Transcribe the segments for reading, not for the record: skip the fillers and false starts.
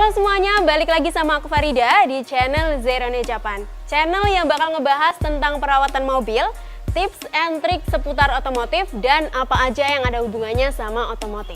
Halo semuanya, balik lagi sama aku Farida di channel Zerone Japan. Channel yang bakal ngebahas tentang perawatan mobil, tips and trik seputar otomotif, dan apa aja yang ada hubungannya sama otomotif.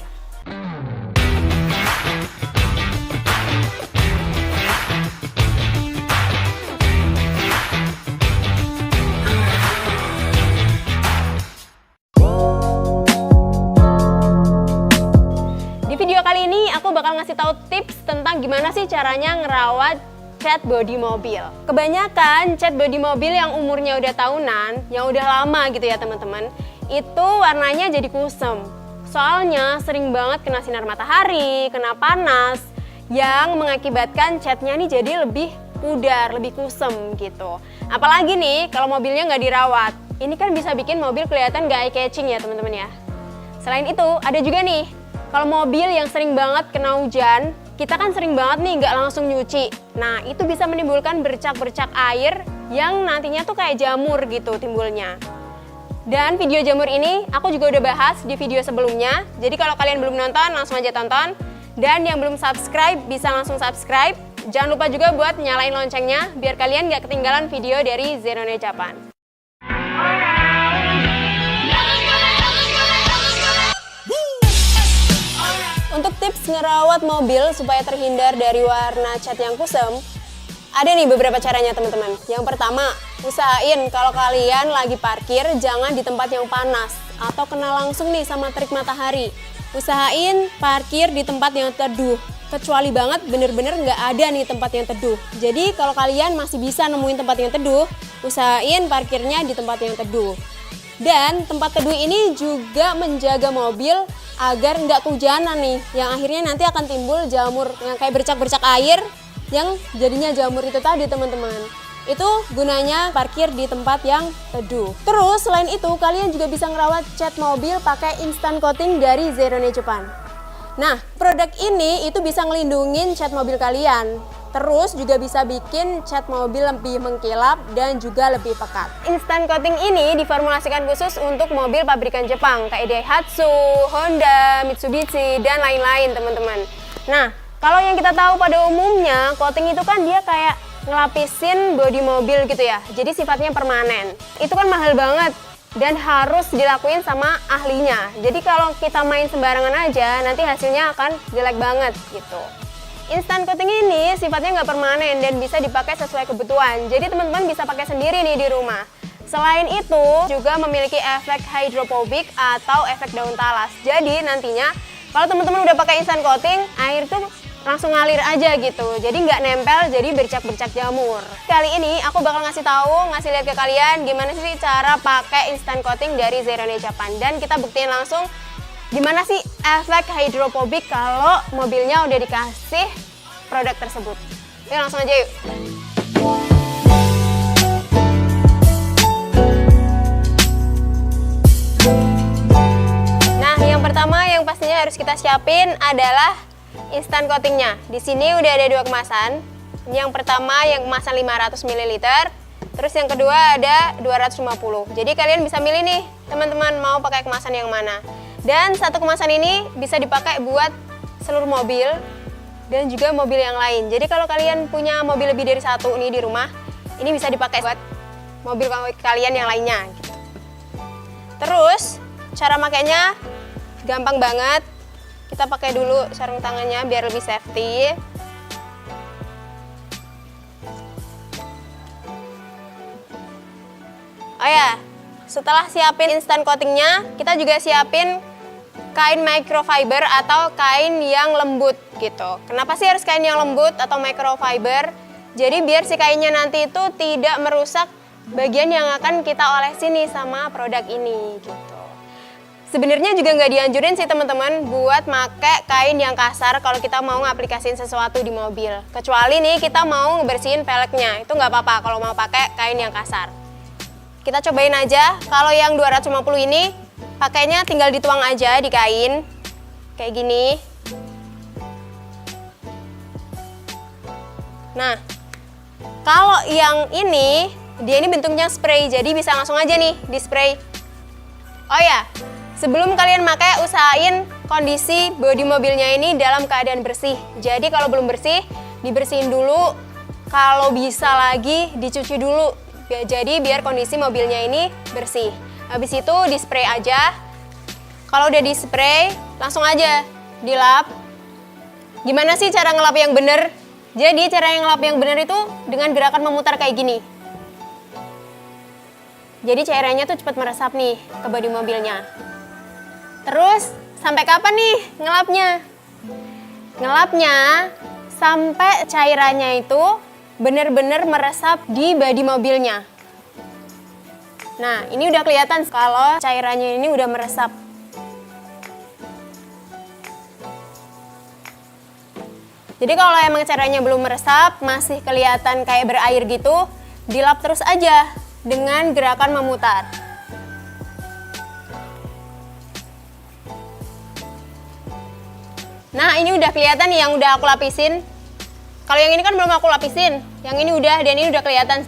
Di video kali ini aku bakal ngasih tahu tips tentang gimana sih caranya ngerawat cat bodi mobil. Kebanyakan cat bodi mobil yang umurnya udah tahunan, yang udah lama gitu ya teman-teman, itu warnanya jadi kusem. Soalnya sering banget kena sinar matahari, kena panas, yang mengakibatkan catnya nih jadi lebih pudar, lebih kusem gitu. Apalagi nih kalau mobilnya nggak dirawat, ini kan bisa bikin mobil kelihatan nggak eye catching ya teman-teman ya. Selain itu ada juga nih, kalau mobil yang sering banget kena hujan, kita kan sering banget nih nggak langsung nyuci. Nah, itu bisa menimbulkan bercak-bercak air yang nantinya tuh kayak jamur gitu timbulnya. Dan video jamur ini aku juga udah bahas di video sebelumnya. Jadi kalau kalian belum nonton, langsung aja tonton. Dan yang belum subscribe, bisa langsung subscribe. Jangan lupa juga buat nyalain loncengnya, biar kalian nggak ketinggalan video dari Zerone Japan. Untuk tips ngerawat mobil supaya terhindar dari warna cat yang kusem, ada nih beberapa caranya teman-teman. Yang pertama, usahain kalau kalian lagi parkir jangan di tempat yang panas atau kena langsung nih sama terik matahari. Usahain parkir di tempat yang teduh, kecuali banget bener-bener nggak ada nih tempat yang teduh. Jadi kalau kalian masih bisa nemuin tempat yang teduh, usahain parkirnya di tempat yang teduh. Dan tempat teduh ini juga menjaga mobil agar nggak kehujanan nih, yang akhirnya nanti akan timbul jamur yang kayak bercak-bercak air yang jadinya jamur itu tadi teman-teman. Itu gunanya parkir di tempat yang teduh. Terus selain itu kalian juga bisa ngerawat cat mobil pakai instant coating dari Zerone Japan. Nah, produk ini itu bisa ngelindungin cat mobil kalian. Terus juga bisa bikin cat mobil lebih mengkilap dan juga lebih pekat. Instant coating ini diformulasikan khusus untuk mobil pabrikan Jepang kayak Daihatsu, Honda, Mitsubishi, dan lain-lain teman-teman. Nah, kalau yang kita tahu pada umumnya, coating itu kan dia kayak ngelapisin bodi mobil gitu ya. Jadi sifatnya permanen. Itu kan mahal banget dan harus dilakuin sama ahlinya. Jadi kalau kita main sembarangan aja, nanti hasilnya akan jelek banget gitu. Instant coating ini sifatnya nggak permanen dan bisa dipakai sesuai kebutuhan. Jadi teman-teman bisa pakai sendiri nih di rumah. Selain itu juga memiliki efek hydrophobic atau efek daun talas. Jadi nantinya kalau teman-teman udah pakai instant coating, air tuh langsung ngalir aja gitu. Jadi nggak nempel, jadi bercak-bercak jamur. Kali ini aku bakal ngasih lihat ke kalian gimana sih cara pakai instant coating dari Zerone Japan. Dan kita buktiin langsung gimana sih efek hydrophobic kalau mobilnya udah dikasih produk tersebut. Yuk langsung aja yuk. Nah, yang pertama yang pastinya harus kita siapin adalah instant coatingnya. Di sini udah ada 2 kemasan. Yang pertama yang kemasan 500 ml, terus yang kedua ada 250. Jadi kalian bisa milih nih, teman-teman mau pakai kemasan yang mana. Dan satu kemasan ini bisa dipakai buat seluruh mobil dan juga mobil yang lain. Jadi kalau kalian punya mobil lebih dari satu nih di rumah, ini bisa dipakai buat mobil kalian yang lainnya. Gitu. Terus cara makainya gampang banget. Kita pakai dulu sarung tangannya biar lebih safety. Oh ya, setelah siapin instant coatingnya, kita juga siapin kain microfiber atau kain yang lembut gitu. Kenapa sih harus kain yang lembut atau microfiber? Jadi biar si kainnya nanti itu tidak merusak bagian yang akan kita olesin nih sama produk ini gitu. Sebenarnya juga nggak dianjurin sih teman-teman buat make kain yang kasar kalau kita mau ngaplikasiin sesuatu di mobil. Kecuali nih kita mau ngebersihin velgnya, itu nggak apa-apa kalau mau pakai kain yang kasar. Kita cobain aja, kalau yang 250 ini pakainya tinggal dituang aja di kain, kayak gini. Nah, kalau yang ini, dia ini bentuknya spray, jadi bisa langsung aja nih di spray. Oh ya, sebelum kalian pakai, usahain kondisi bodi mobilnya ini dalam keadaan bersih. Jadi kalau belum bersih, dibersihin dulu. Kalau bisa lagi, dicuci dulu. Jadi biar kondisi mobilnya ini bersih. Habis itu di-spray aja. Kalau udah di-spray, langsung aja dilap. Gimana sih cara ngelap yang bener? Jadi cara ngelap yang bener itu dengan gerakan memutar kayak gini. Jadi cairannya tuh cepat meresap nih ke bodi mobilnya. Terus sampai kapan nih ngelapnya? Ngelapnya sampai cairannya itu bener-bener meresap di bodi mobilnya. Nah, ini udah kelihatan kalau cairannya ini udah meresap. Jadi kalau emang cairannya belum meresap, masih kelihatan kayak berair gitu, dilap terus aja dengan gerakan memutar. Nah, ini udah kelihatan nih yang udah aku lapisin. Kalau yang ini kan belum aku lapisin, yang ini udah dan ini udah kelihatan.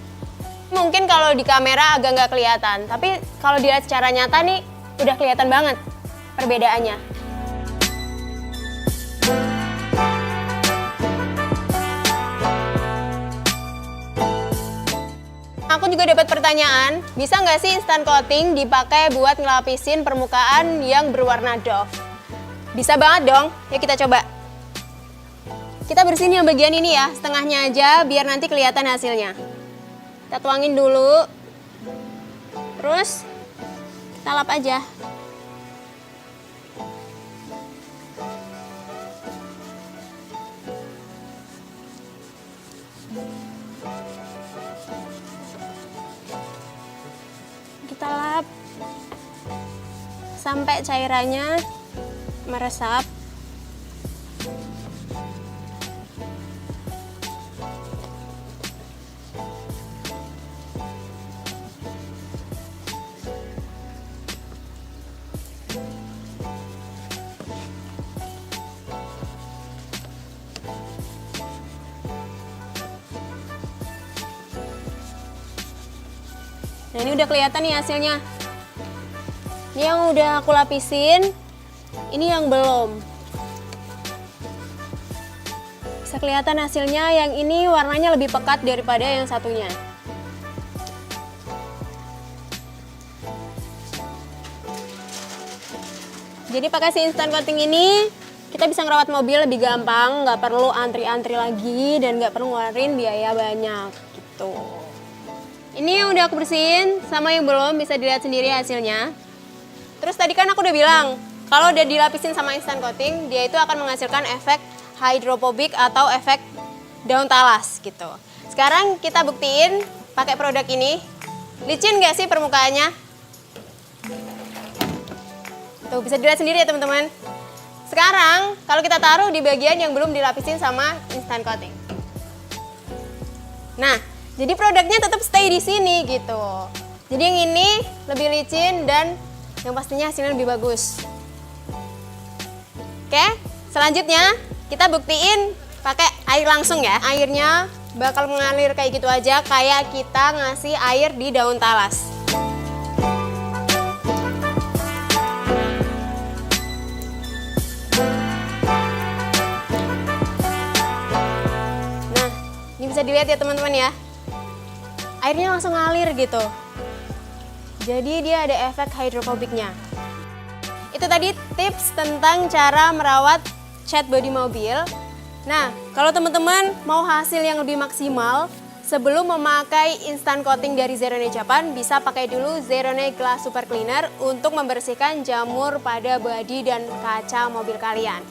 Mungkin kalau di kamera agak nggak kelihatan, tapi kalau dilihat secara nyata nih udah kelihatan banget perbedaannya. Aku juga dapat pertanyaan, bisa nggak sih instant coating dipakai buat ngelapisin permukaan yang berwarna doff? Bisa banget dong, yuk kita coba. Kita bersihin yang bagian ini ya, setengahnya aja biar nanti kelihatan hasilnya. Kita tuangin dulu, terus kita lap aja. Kita lap sampai cairannya meresap. Nah, ini udah kelihatan nih hasilnya. Ini yang udah aku lapisin, ini yang belum. Bisa kelihatan hasilnya, yang ini warnanya lebih pekat daripada yang satunya. Jadi pakai si instant coating ini, kita bisa ngerawat mobil lebih gampang, nggak perlu antri-antri lagi dan nggak perlu ngeluarin biaya banyak gitu. Ini yang udah aku bersihin, sama yang belum bisa dilihat sendiri hasilnya. Terus tadi kan aku udah bilang, kalau udah dilapisin sama instant coating, dia itu akan menghasilkan efek hydrophobic atau efek daun talas gitu. Sekarang kita buktiin pakai produk ini. Licin nggak sih permukaannya? Tuh, bisa dilihat sendiri ya teman-teman. Sekarang, kalau kita taruh di bagian yang belum dilapisin sama instant coating. Nah, jadi produknya tetap stay di sini gitu. Jadi yang ini lebih licin dan yang pastinya hasilnya lebih bagus. Oke, selanjutnya kita buktiin pakai air langsung ya. Airnya bakal mengalir kayak gitu aja, kayak kita ngasih air di daun talas. Nah, ini bisa dilihat ya teman-teman ya. Airnya langsung ngalir gitu. Jadi dia ada efek hidrofobiknya. Itu tadi tips tentang cara merawat cat bodi mobil. Nah, kalau teman-teman mau hasil yang lebih maksimal, sebelum memakai instant coating dari Zerone Japan, bisa pakai dulu Zerone Glass Super Cleaner untuk membersihkan jamur pada bodi dan kaca mobil kalian.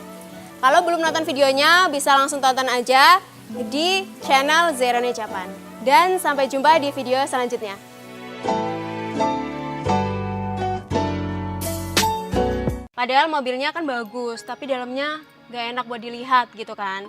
Kalau belum nonton videonya, bisa langsung tonton aja di channel Zerone Japan. Dan sampai jumpa di video selanjutnya. Padahal mobilnya kan bagus, tapi dalamnya gak enak buat dilihat gitu kan.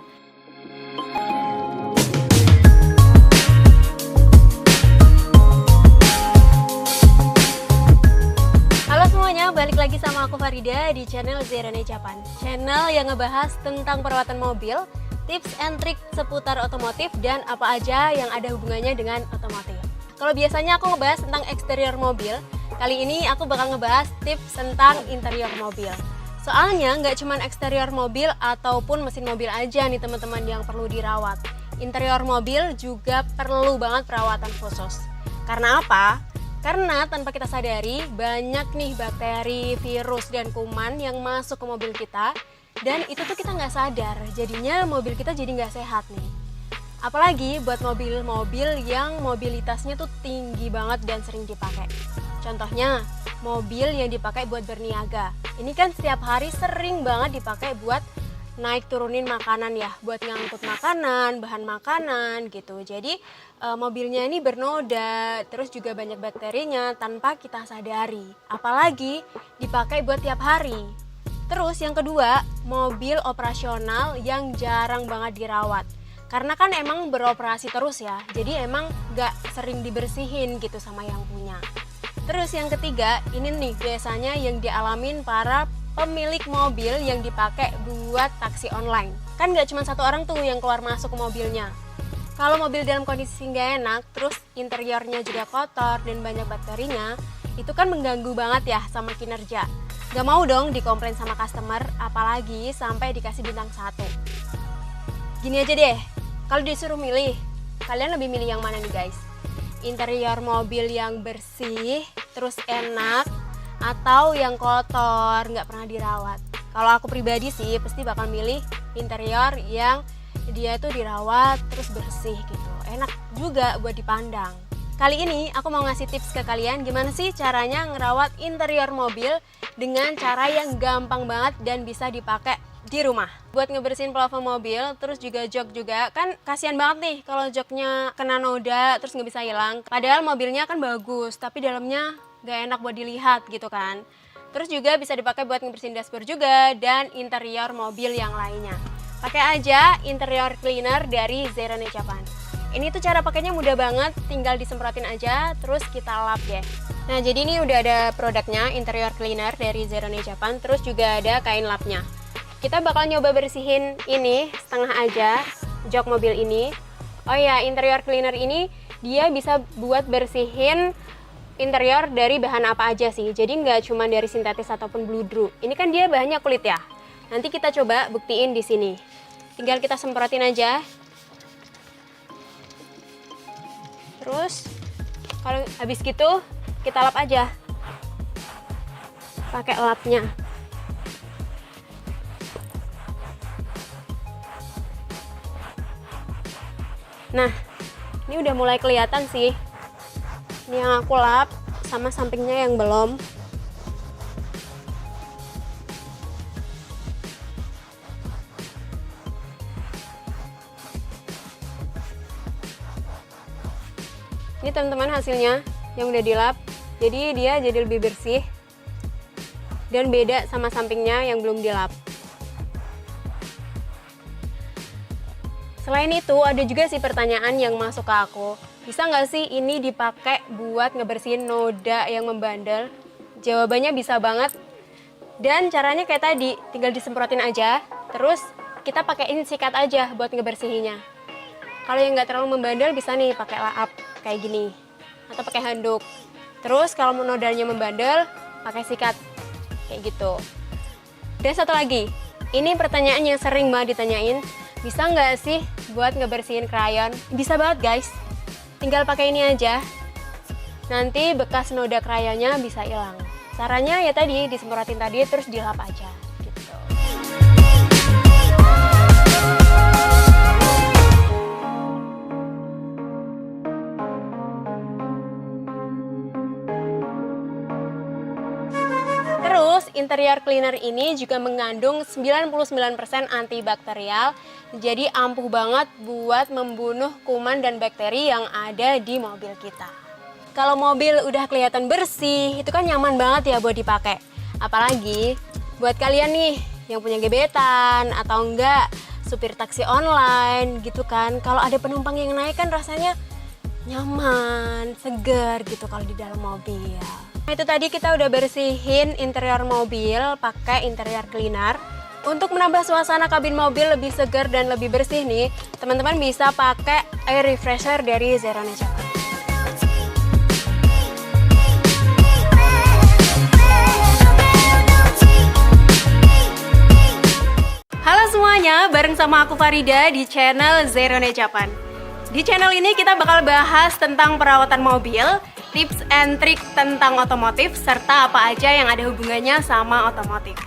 Halo semuanya, balik lagi sama aku Farida di channel Zerone Japan. Channel yang ngebahas tentang perawatan mobil, tips and trik seputar otomotif, dan apa aja yang ada hubungannya dengan otomotif. Kalau biasanya aku ngebahas tentang eksterior mobil, kali ini aku bakal ngebahas tips tentang interior mobil. Soalnya nggak cuma eksterior mobil ataupun mesin mobil aja nih teman-teman yang perlu dirawat. Interior mobil juga perlu banget perawatan khusus. Karena apa? Karena tanpa kita sadari banyak nih bakteri, virus, dan kuman yang masuk ke mobil kita. Dan itu tuh kita nggak sadar, jadinya mobil kita jadi nggak sehat nih. Apalagi buat mobil-mobil yang mobilitasnya tuh tinggi banget dan sering dipakai. Contohnya, mobil yang dipakai buat berniaga. Ini kan setiap hari sering banget dipakai buat naik turunin makanan ya, buat ngangkut makanan, bahan makanan gitu. Jadi mobilnya ini bernoda, terus juga banyak bakterinya tanpa kita sadari. Apalagi dipakai buat tiap hari. Terus yang kedua, mobil operasional yang jarang banget dirawat. Karena kan emang beroperasi terus ya, jadi emang gak sering dibersihin gitu sama yang punya. Terus yang ketiga, ini nih biasanya yang dialamin para pemilik mobil yang dipakai buat taksi online. Kan gak cuma satu orang tuh yang keluar masuk ke mobilnya. Kalau mobil dalam kondisi gak enak, terus interiornya juga kotor dan banyak bakterinya, itu kan mengganggu banget ya sama kinerja. Gak mau dong dikomplain sama customer, apalagi sampai dikasih bintang 1. Gini aja deh, kalau disuruh milih, kalian lebih milih yang mana nih guys? Interior mobil yang bersih, terus enak, atau yang kotor, nggak pernah dirawat? Kalau aku pribadi sih, pasti bakal milih interior yang dia tuh dirawat, terus bersih gitu. Enak juga buat dipandang. Kali ini aku mau ngasih tips ke kalian gimana sih caranya ngerawat interior mobil dengan cara yang gampang banget dan bisa dipakai di rumah. Buat ngebersihin plafon mobil, terus juga jok juga, kan kasihan banget nih kalau joknya kena noda terus nggak bisa hilang. Padahal mobilnya kan bagus, tapi dalamnya nggak enak buat dilihat gitu kan. Terus juga bisa dipakai buat ngebersihin dashboard juga dan interior mobil yang lainnya. Pakai aja interior cleaner dari Zerone Japan. Ini tuh cara pakainya mudah banget, tinggal disemprotin aja, terus kita lap deh. Nah jadi ini udah ada produknya, interior cleaner dari Zerone Japan, terus juga ada kain lapnya. Kita bakal nyoba bersihin ini setengah aja, jok mobil ini. Oh ya, interior cleaner ini dia bisa buat bersihin interior dari bahan apa aja sih. Jadi nggak cuma dari sintetis ataupun bludru. Ini kan dia bahannya kulit ya. Nanti kita coba buktiin di sini. Tinggal kita semprotin aja. Terus kalau habis gitu kita lap aja pakai lapnya. Nah ini udah mulai kelihatan sih, ini yang aku lap sama sampingnya yang belum. Ini teman-teman hasilnya yang udah dilap, jadi dia jadi lebih bersih dan beda sama sampingnya yang belum dilap. Selain itu ada juga sih pertanyaan yang masuk ke aku, bisa nggak sih ini dipakai buat ngebersihin noda yang membandel? Jawabannya bisa banget, dan caranya kayak tadi, tinggal disemprotin aja, terus kita pakein sikat aja buat ngebersihinnya. Kalau yang nggak terlalu membandel bisa nih pakai lap kayak gini atau pakai handuk. Terus kalau mau nodanya membandel pakai sikat kayak gitu. Dan satu lagi, ini pertanyaan yang sering banget ditanyain, bisa nggak sih buat ngebersihin krayon? Bisa banget guys, tinggal pakai ini aja, nanti bekas noda krayonnya bisa hilang. Caranya ya tadi, disemprotin tadi terus dilap aja gitu. Interior cleaner ini juga mengandung 99% antibakterial, jadi ampuh banget buat membunuh kuman dan bakteri yang ada di mobil kita. Kalau mobil udah kelihatan bersih, itu kan nyaman banget ya buat dipakai. Apalagi buat kalian nih yang punya gebetan atau enggak supir taksi online gitu kan, kalau ada penumpang yang naik kan rasanya nyaman, segar gitu kalau di dalam mobil. Nah, itu tadi kita udah bersihin interior mobil pakai interior cleaner. Untuk menambah suasana kabin mobil lebih segar dan lebih bersih nih, teman-teman bisa pakai air refresher dari Zerone Japan. semuanya, bareng sama aku Farida di channel Zerone Japan. Di channel ini kita bakal bahas tentang perawatan mobil, tips and trik tentang otomotif, serta apa aja yang ada hubungannya sama otomotif.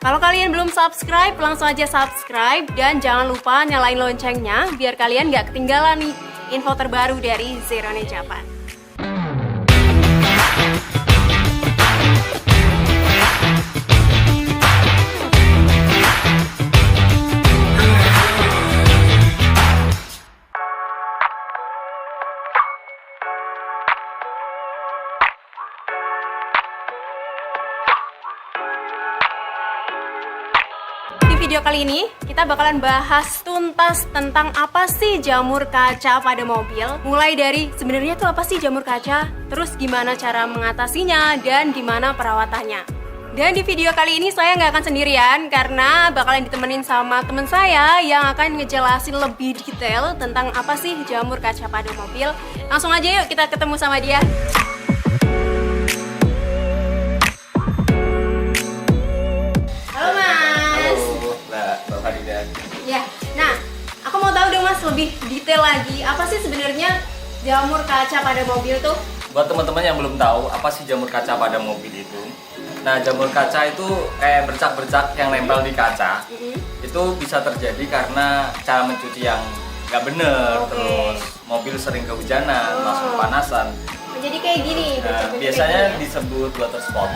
Kalau kalian belum subscribe, langsung aja subscribe dan jangan lupa nyalain loncengnya biar kalian gak ketinggalan nih info terbaru dari Zerone Japan. Video kali ini kita bakalan bahas tuntas tentang apa sih jamur kaca pada mobil. Mulai dari sebenarnya tuh apa sih jamur kaca, terus gimana cara mengatasinya, dan gimana perawatannya. Dan di video kali ini saya nggak akan sendirian karena bakalan ditemenin sama temen saya yang akan ngejelasin lebih detail tentang apa sih jamur kaca pada mobil. Langsung aja yuk kita ketemu sama dia. Ya, nah aku mau tahu dong Mas lebih detail lagi apa sih sebenarnya jamur kaca pada mobil tuh? Buat teman-teman yang belum tahu apa sih jamur kaca pada mobil itu, nah jamur kaca itu kayak bercak-bercak yang nempel di kaca. Itu bisa terjadi karena cara mencuci yang nggak bener, terus mobil sering kehujanan, masuk kepanasan. Jadi kayak gini. Nah, biasanya disebut water spot.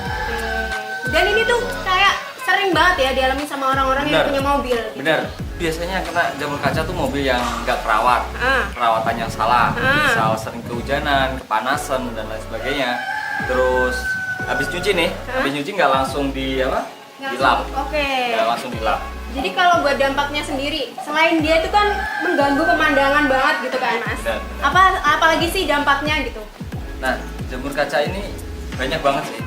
Dan ini tuh kayak sering banget ya dialami sama orang-orang yang punya mobil. Bener. Biasanya kena jamur kaca tuh mobil yang nggak terawat, perawatan yang salah, misal sering kehujanan, kepanasan dan lain sebagainya. Terus habis cuci nih, habis cuci nggak langsung dilap, nggak langsung dilap. Jadi kalau buat dampaknya sendiri, selain dia itu kan mengganggu pemandangan banget gitu kan Mas. Bener. Apalagi sih dampaknya gitu? Nah, jamur kaca ini banyak banget sih.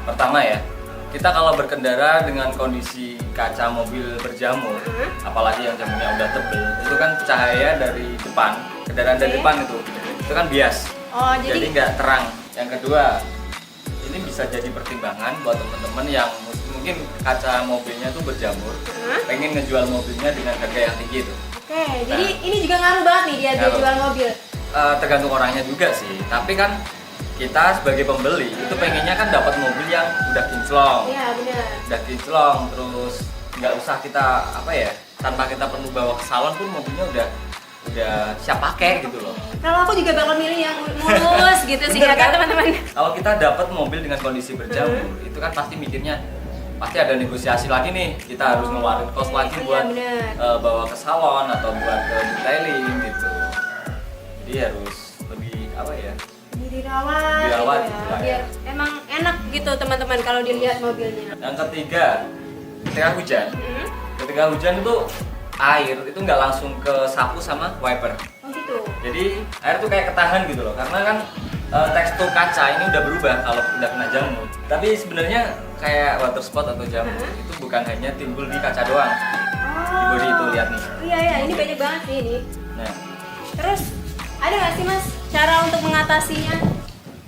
Pertama ya, kita kalau berkendara dengan kondisi kaca mobil berjamur, apalagi yang jamurnya udah tebel, itu kan cahaya dari depan, kendaraan dari depan itu kan bias. Jadi nggak terang. Yang kedua, ini bisa jadi pertimbangan buat teman-teman yang mungkin kaca mobilnya tuh berjamur, pengen ngejual mobilnya dengan harga yang tinggi itu. Jadi ini juga ngaruh banget nih dia jual mobil. Tergantung orangnya juga sih, tapi kan kita sebagai pembeli itu pengennya kan dapat mobil yang udah kinclong. Iya benar. Udah kinclong, terus nggak usah kita tanpa kita perlu bawa ke salon pun mobilnya udah siap pakai gitu loh. Kalau aku juga bakal milih yang mulus gitu sih ya kan teman-teman. Kalau kita dapat mobil dengan kondisi berjamur, itu kan pasti mikirnya pasti ada negosiasi lagi nih. Kita harus ngeluarin kos lagi buat bawa ke salon atau buat ke detailing gitu. Jadi harus lebih dirawat gitu ya. Biar emang enak gitu teman-teman kalau dilihat mobilnya. Yang ketiga, ketika hujan itu air itu nggak langsung ke sapu sama wiper. Gitu. Jadi air tuh kayak ketahan gitu loh, karena kan tekstur kaca ini udah berubah kalau udah kena jamur. Tapi sebenarnya kayak water spot atau jamur itu bukan hanya timbul di kaca doang. Di bodi itu lihat nih. Iya, ini banyak banget sih ini. Nah, terus ada nggak sih Mas cara untuk mengatasinya?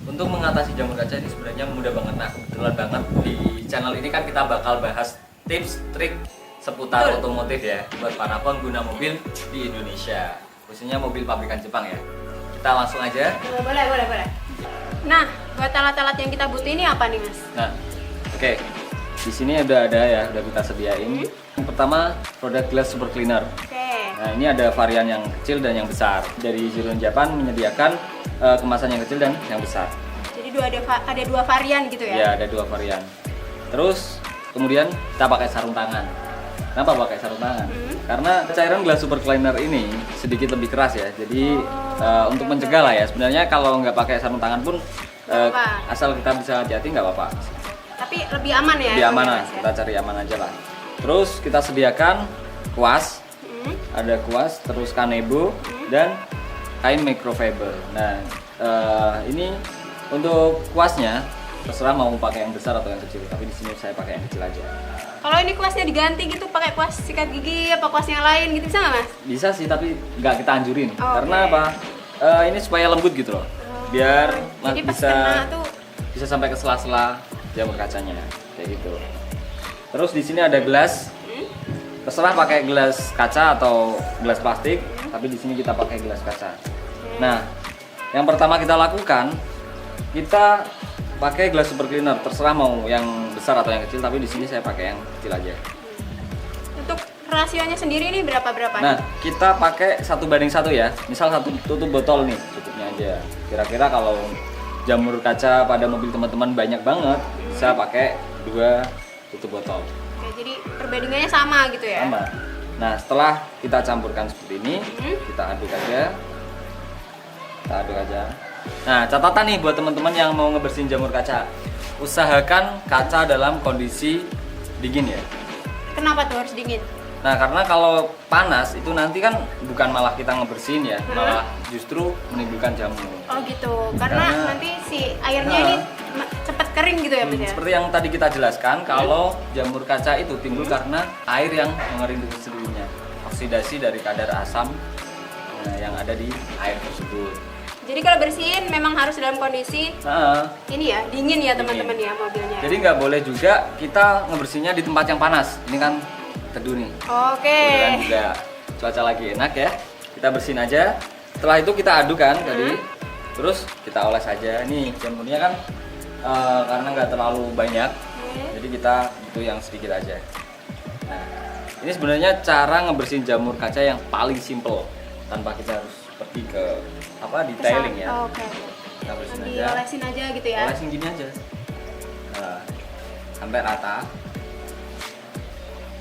Untuk mengatasi jamur kaca ini sebenarnya mudah banget. Nah, kebetulan banget di channel ini kan kita bakal bahas tips, trik seputar otomotif ya buat para pengguna mobil di Indonesia, khususnya mobil pabrikan Jepang ya. Kita langsung aja. Boleh. Nah, buat alat-alat yang kita butuh ini apa nih Mas? Nah, oke. Di sini udah ada ya, udah kita sediain. Yang pertama, produk glass super cleaner. Nah, ini ada varian yang kecil dan yang besar. Dari Zerone Japan menyediakan kemasan yang kecil dan yang besar. Jadi ada dua varian gitu ya? Ya, ada dua varian. Terus kemudian kita pakai sarung tangan. Kenapa pakai sarung tangan? Karena cairan glass super cleaner ini sedikit lebih keras ya. Jadi untuk mencegah lah ya. Sebenarnya kalau nggak pakai sarung tangan pun asal kita bisa hati-hati nggak apa-apa. Tapi lebih aman ya? Lebih aman lah. Kita cari aman aja lah. Terus kita sediakan kuas. Ada kuas, terus kanebo dan kain microfiber. Nah, ini untuk kuasnya terserah mau pakai yang besar atau yang kecil. Tapi di sini saya pakai yang kecil aja. Kalau ini kuasnya diganti gitu pakai kuas sikat gigi apa kuas yang lain gitu bisa nggak Mas? Bisa sih, tapi nggak kita anjurin. Karena apa? Ini supaya lembut gitu loh. Biar jadi bisa sampai ke sela-sela jamur kacanya kayak gitu. Terus di sini ada gelas. terserah pakai gelas kaca atau gelas plastik, tapi di sini kita pakai gelas kaca. Nah, yang pertama kita lakukan, kita pakai gelas super cleaner, terserah mau yang besar atau yang kecil, tapi di sini saya pakai yang kecil aja. Untuk rasionya sendiri ini berapa-berapa? Nah, kita pakai 1:1 ya. Misal 1 tutup botol nih, cukupnya aja. Kira-kira kalau jamur kaca pada mobil teman-teman banyak banget, bisa pakai 2 tutup botol. Oke, jadi perbandingannya sama gitu ya? Sama. Nah, setelah kita campurkan seperti ini, kita aduk aja. Kita aduk aja. Nah, catatan nih buat teman-teman yang mau ngebersihin jamur kaca. Usahakan kaca dalam kondisi dingin ya. Kenapa tuh harus dingin? Nah, karena kalau panas itu nanti kan bukan malah kita ngebersihin ya, malah justru menimbulkan jamur. Oh gitu, karena nanti si airnya ini cepat kering gitu ya Mas ya? Seperti yang tadi kita jelaskan, kalau jamur kaca itu timbul karena air yang mengering dengan sendirinya, oksidasi dari kadar asam yang ada di air tersebut. Jadi kalau bersihin memang harus dalam kondisi ini ya, dingin ya teman-teman ya mobilnya. Jadi nggak boleh juga kita ngebersihinnya di tempat yang panas. Ini kan teduh nih. Oke. Kemudian juga cuaca lagi enak ya. Kita bersihin aja. Setelah itu kita aduk kan tadi. Terus kita oles aja. Nih jamurnya kan karena nggak terlalu banyak, jadi kita butuh yang sedikit aja. Nah, ini sebenarnya cara ngebersihin jamur kaca yang paling simple, tanpa kita harus pergi ke detailing ya. Oke. Kita bersihin aja. Diolesin aja gitu ya. Olesin gini aja. Nah, sampai rata.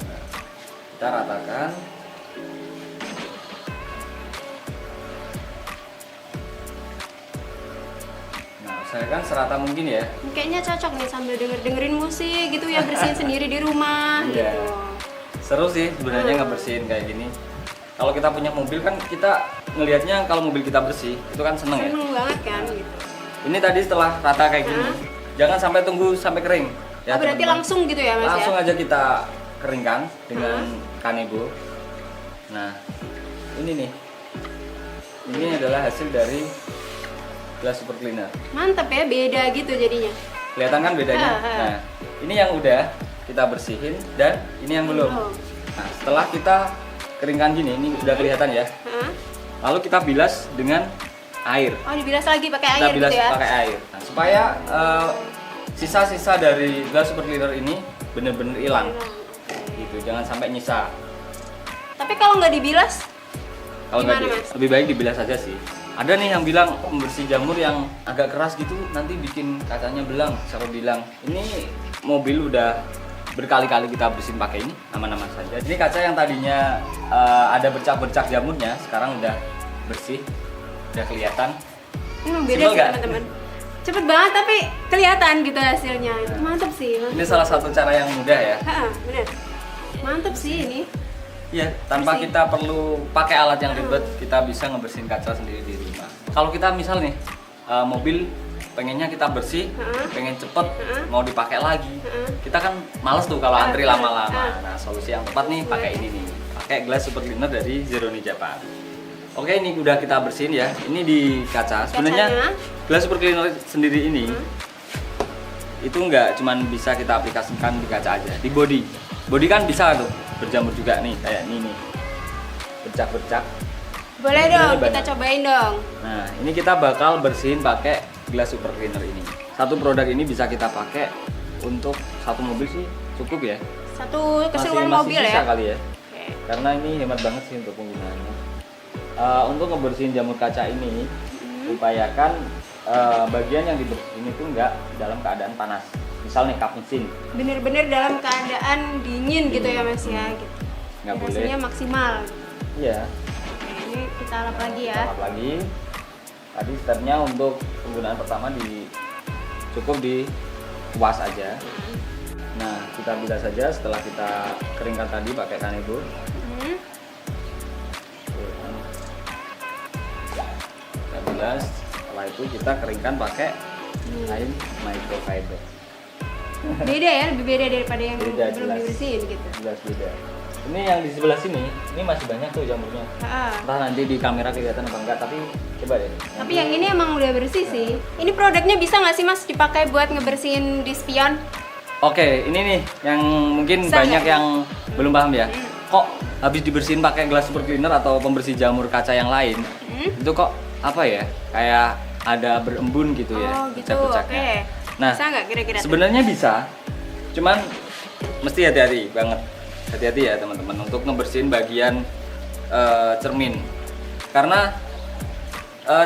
Nah, kita ratakan. Nah, usahakan serata mungkin ya. Kayaknya cocok nih sambil dengerin musik gitu ya, bersihin sendiri di rumah Iya. gitu. Seru sih sebenarnya ngebersihin kayak gini. Kalau kita punya mobil kan kita ngelihatnya kalau mobil kita bersih itu kan seneng ya. Seneng banget kan gitu. Ini tadi setelah rata kayak gini, jangan sampai tunggu sampai kering. Ya, Oh, berarti teman-teman. langsung gitu ya Mas Langsung ya? aja kita keringkan dengan kanebo. Nah, ini nih. Ini adalah hasil dari gelas super cleaner. Mantep ya, beda gitu jadinya. Kelihatan kan bedanya? Nah, ini yang udah kita bersihin dan ini yang belum. Nah, setelah kita keringkan gini, ini udah kelihatan ya. Lalu kita bilas dengan air. Oh, dibilas lagi pakai Kita air bilas gitu ya? pakai air. Nah, supaya sisa-sisa dari gelas super cleaner ini bener-bener hilang. Gitu, jangan sampai nyisa. Tapi kalau nggak dibilas, Kalau nggak gimana, Mas? lebih baik dibilas saja sih. Ada nih yang bilang membersih jamur yang agak keras gitu nanti bikin kacanya belang. Siapa bilang? Ini mobil udah berkali-kali kita bersihin pakai ini, aman-aman saja. Ini kaca yang tadinya ada bercak-bercak jamurnya, sekarang udah bersih, udah kelihatan. beda Simpel sih nggak? teman-teman. Cepet banget tapi kelihatan gitu hasilnya. Itu mantep sih. Ini salah satu cara yang mudah ya. Bener. Mantep sih ini. Iya, tanpa Bersih. kita perlu pakai alat yang ribet, kita bisa ngebersihin kaca sendiri di rumah. Kalau kita misal nih, mobil pengennya kita bersih, pengen cepet, mau dipakai lagi, kita kan males tuh kalau antri lama-lama. Nah, solusi yang tepat nih pakai ini nih, pakai gelas super cleaner dari Zeroni Japan. Oke, ini udah kita bersihin ya. Ini di kaca. Sebenarnya gelas super cleaner sendiri ini itu nggak cuman bisa kita aplikasikan di kaca aja, di body. Body kan bisa tuh berjamur juga nih, kayak ini nih, bercak-bercak. Boleh Ini dong, banyak. kita cobain dong. Nah, ini kita bakal bersihin pakai gelas super cleaner ini. Satu produk ini bisa kita pakai untuk satu mobil sih cukup ya. Satu keseluruhan mobil sisa ya. kali ya. Oke. Karena ini hemat banget sih untuk penggunaannya. Untuk ngebersihin jamur kaca ini, upayakan bagian yang dibersihin itu enggak dalam keadaan panas. Misal nih kap mesin, Bener-bener dalam keadaan dingin gitu ya Mas ya. Gitu. nggak boleh. Hasilnya maksimal. Iya. Oke, ini kita lap lagi ya. Tambah lagi. Tadi stepnya untuk penggunaan pertama cukup di kuas aja. Nah, kita bilas saja setelah kita keringkan tadi pakai kanebo. Kita bilas, setelah itu kita keringkan pakai kain microfiber. Beda ya, lebih beda daripada yang Beda, belum jelas. dibersihin gitu. Jelas beda. Ini yang di sebelah sini, ini masih banyak tuh jamurnya. Entah nanti di kamera kelihatan apa enggak, tapi coba deh. Tapi yang ini emang udah bersih sih. Ini produknya bisa nggak sih Mas dipakai buat ngebersihin di spion? Oke, ini nih yang mungkin Bisa banyak nggak? yang belum paham ya. kok habis dibersihin pakai gelas super cleaner atau pembersih jamur kaca yang lain, itu kok apa ya, kayak ada berembun gitu ya, Oh gitu, bercak-bercaknya. oke. Nah, Bisa nggak kira-kira? sebenarnya bisa, cuman mesti hati-hati banget, hati-hati ya teman-teman untuk ngebersihin bagian cermin, karena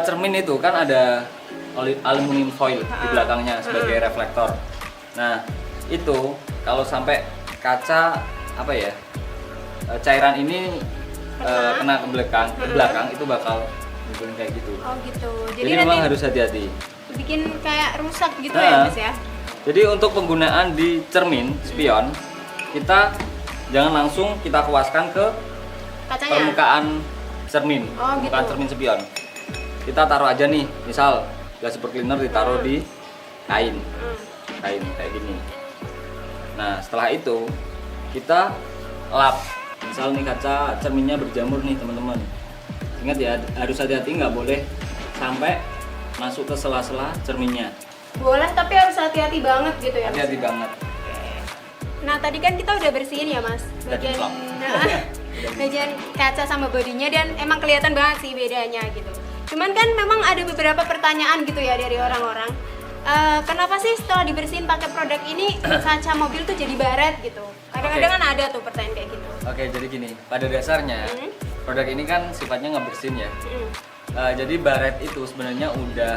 cermin itu kan ada aluminium foil di belakangnya sebagai reflektor. Nah, itu kalau sampai kaca apa ya, cairan ini kena ke belakang itu bakal bikin kayak gitu. Oh gitu. Jadi memang harus hati-hati. Bikin kayak rusak gitu ya Mas ya? Jadi untuk penggunaan di cermin spion, kita jangan langsung kita kuaskan ke Kacanya? permukaan cermin, Oh, permukaan gitu. cermin spion. Kita taruh aja nih, misal gelas super cleaner ditaruh di kain kayak gini. Nah setelah itu kita lap, misal nih kaca cerminnya berjamur nih teman-teman. Ingat ya, harus hati-hati, nggak boleh sampai masuk ke sela-sela cerminnya. Boleh, tapi harus hati-hati banget gitu ya Mas? Hati-hati banget. Nah tadi kan kita udah bersihin ya Mas, Udah bagian diplok. bagian kaca sama bodinya, dan emang kelihatan banget sih bedanya gitu. Cuman kan memang ada beberapa pertanyaan gitu ya dari orang-orang. Kenapa sih setelah dibersihin pakai produk ini kaca mobil tuh jadi baret gitu? Kadang-kadang kan ada tuh pertanyaan kayak gitu. Oke, jadi gini, pada dasarnya produk ini kan sifatnya ngebersihin ya. Mm. Jadi baret itu sebenarnya udah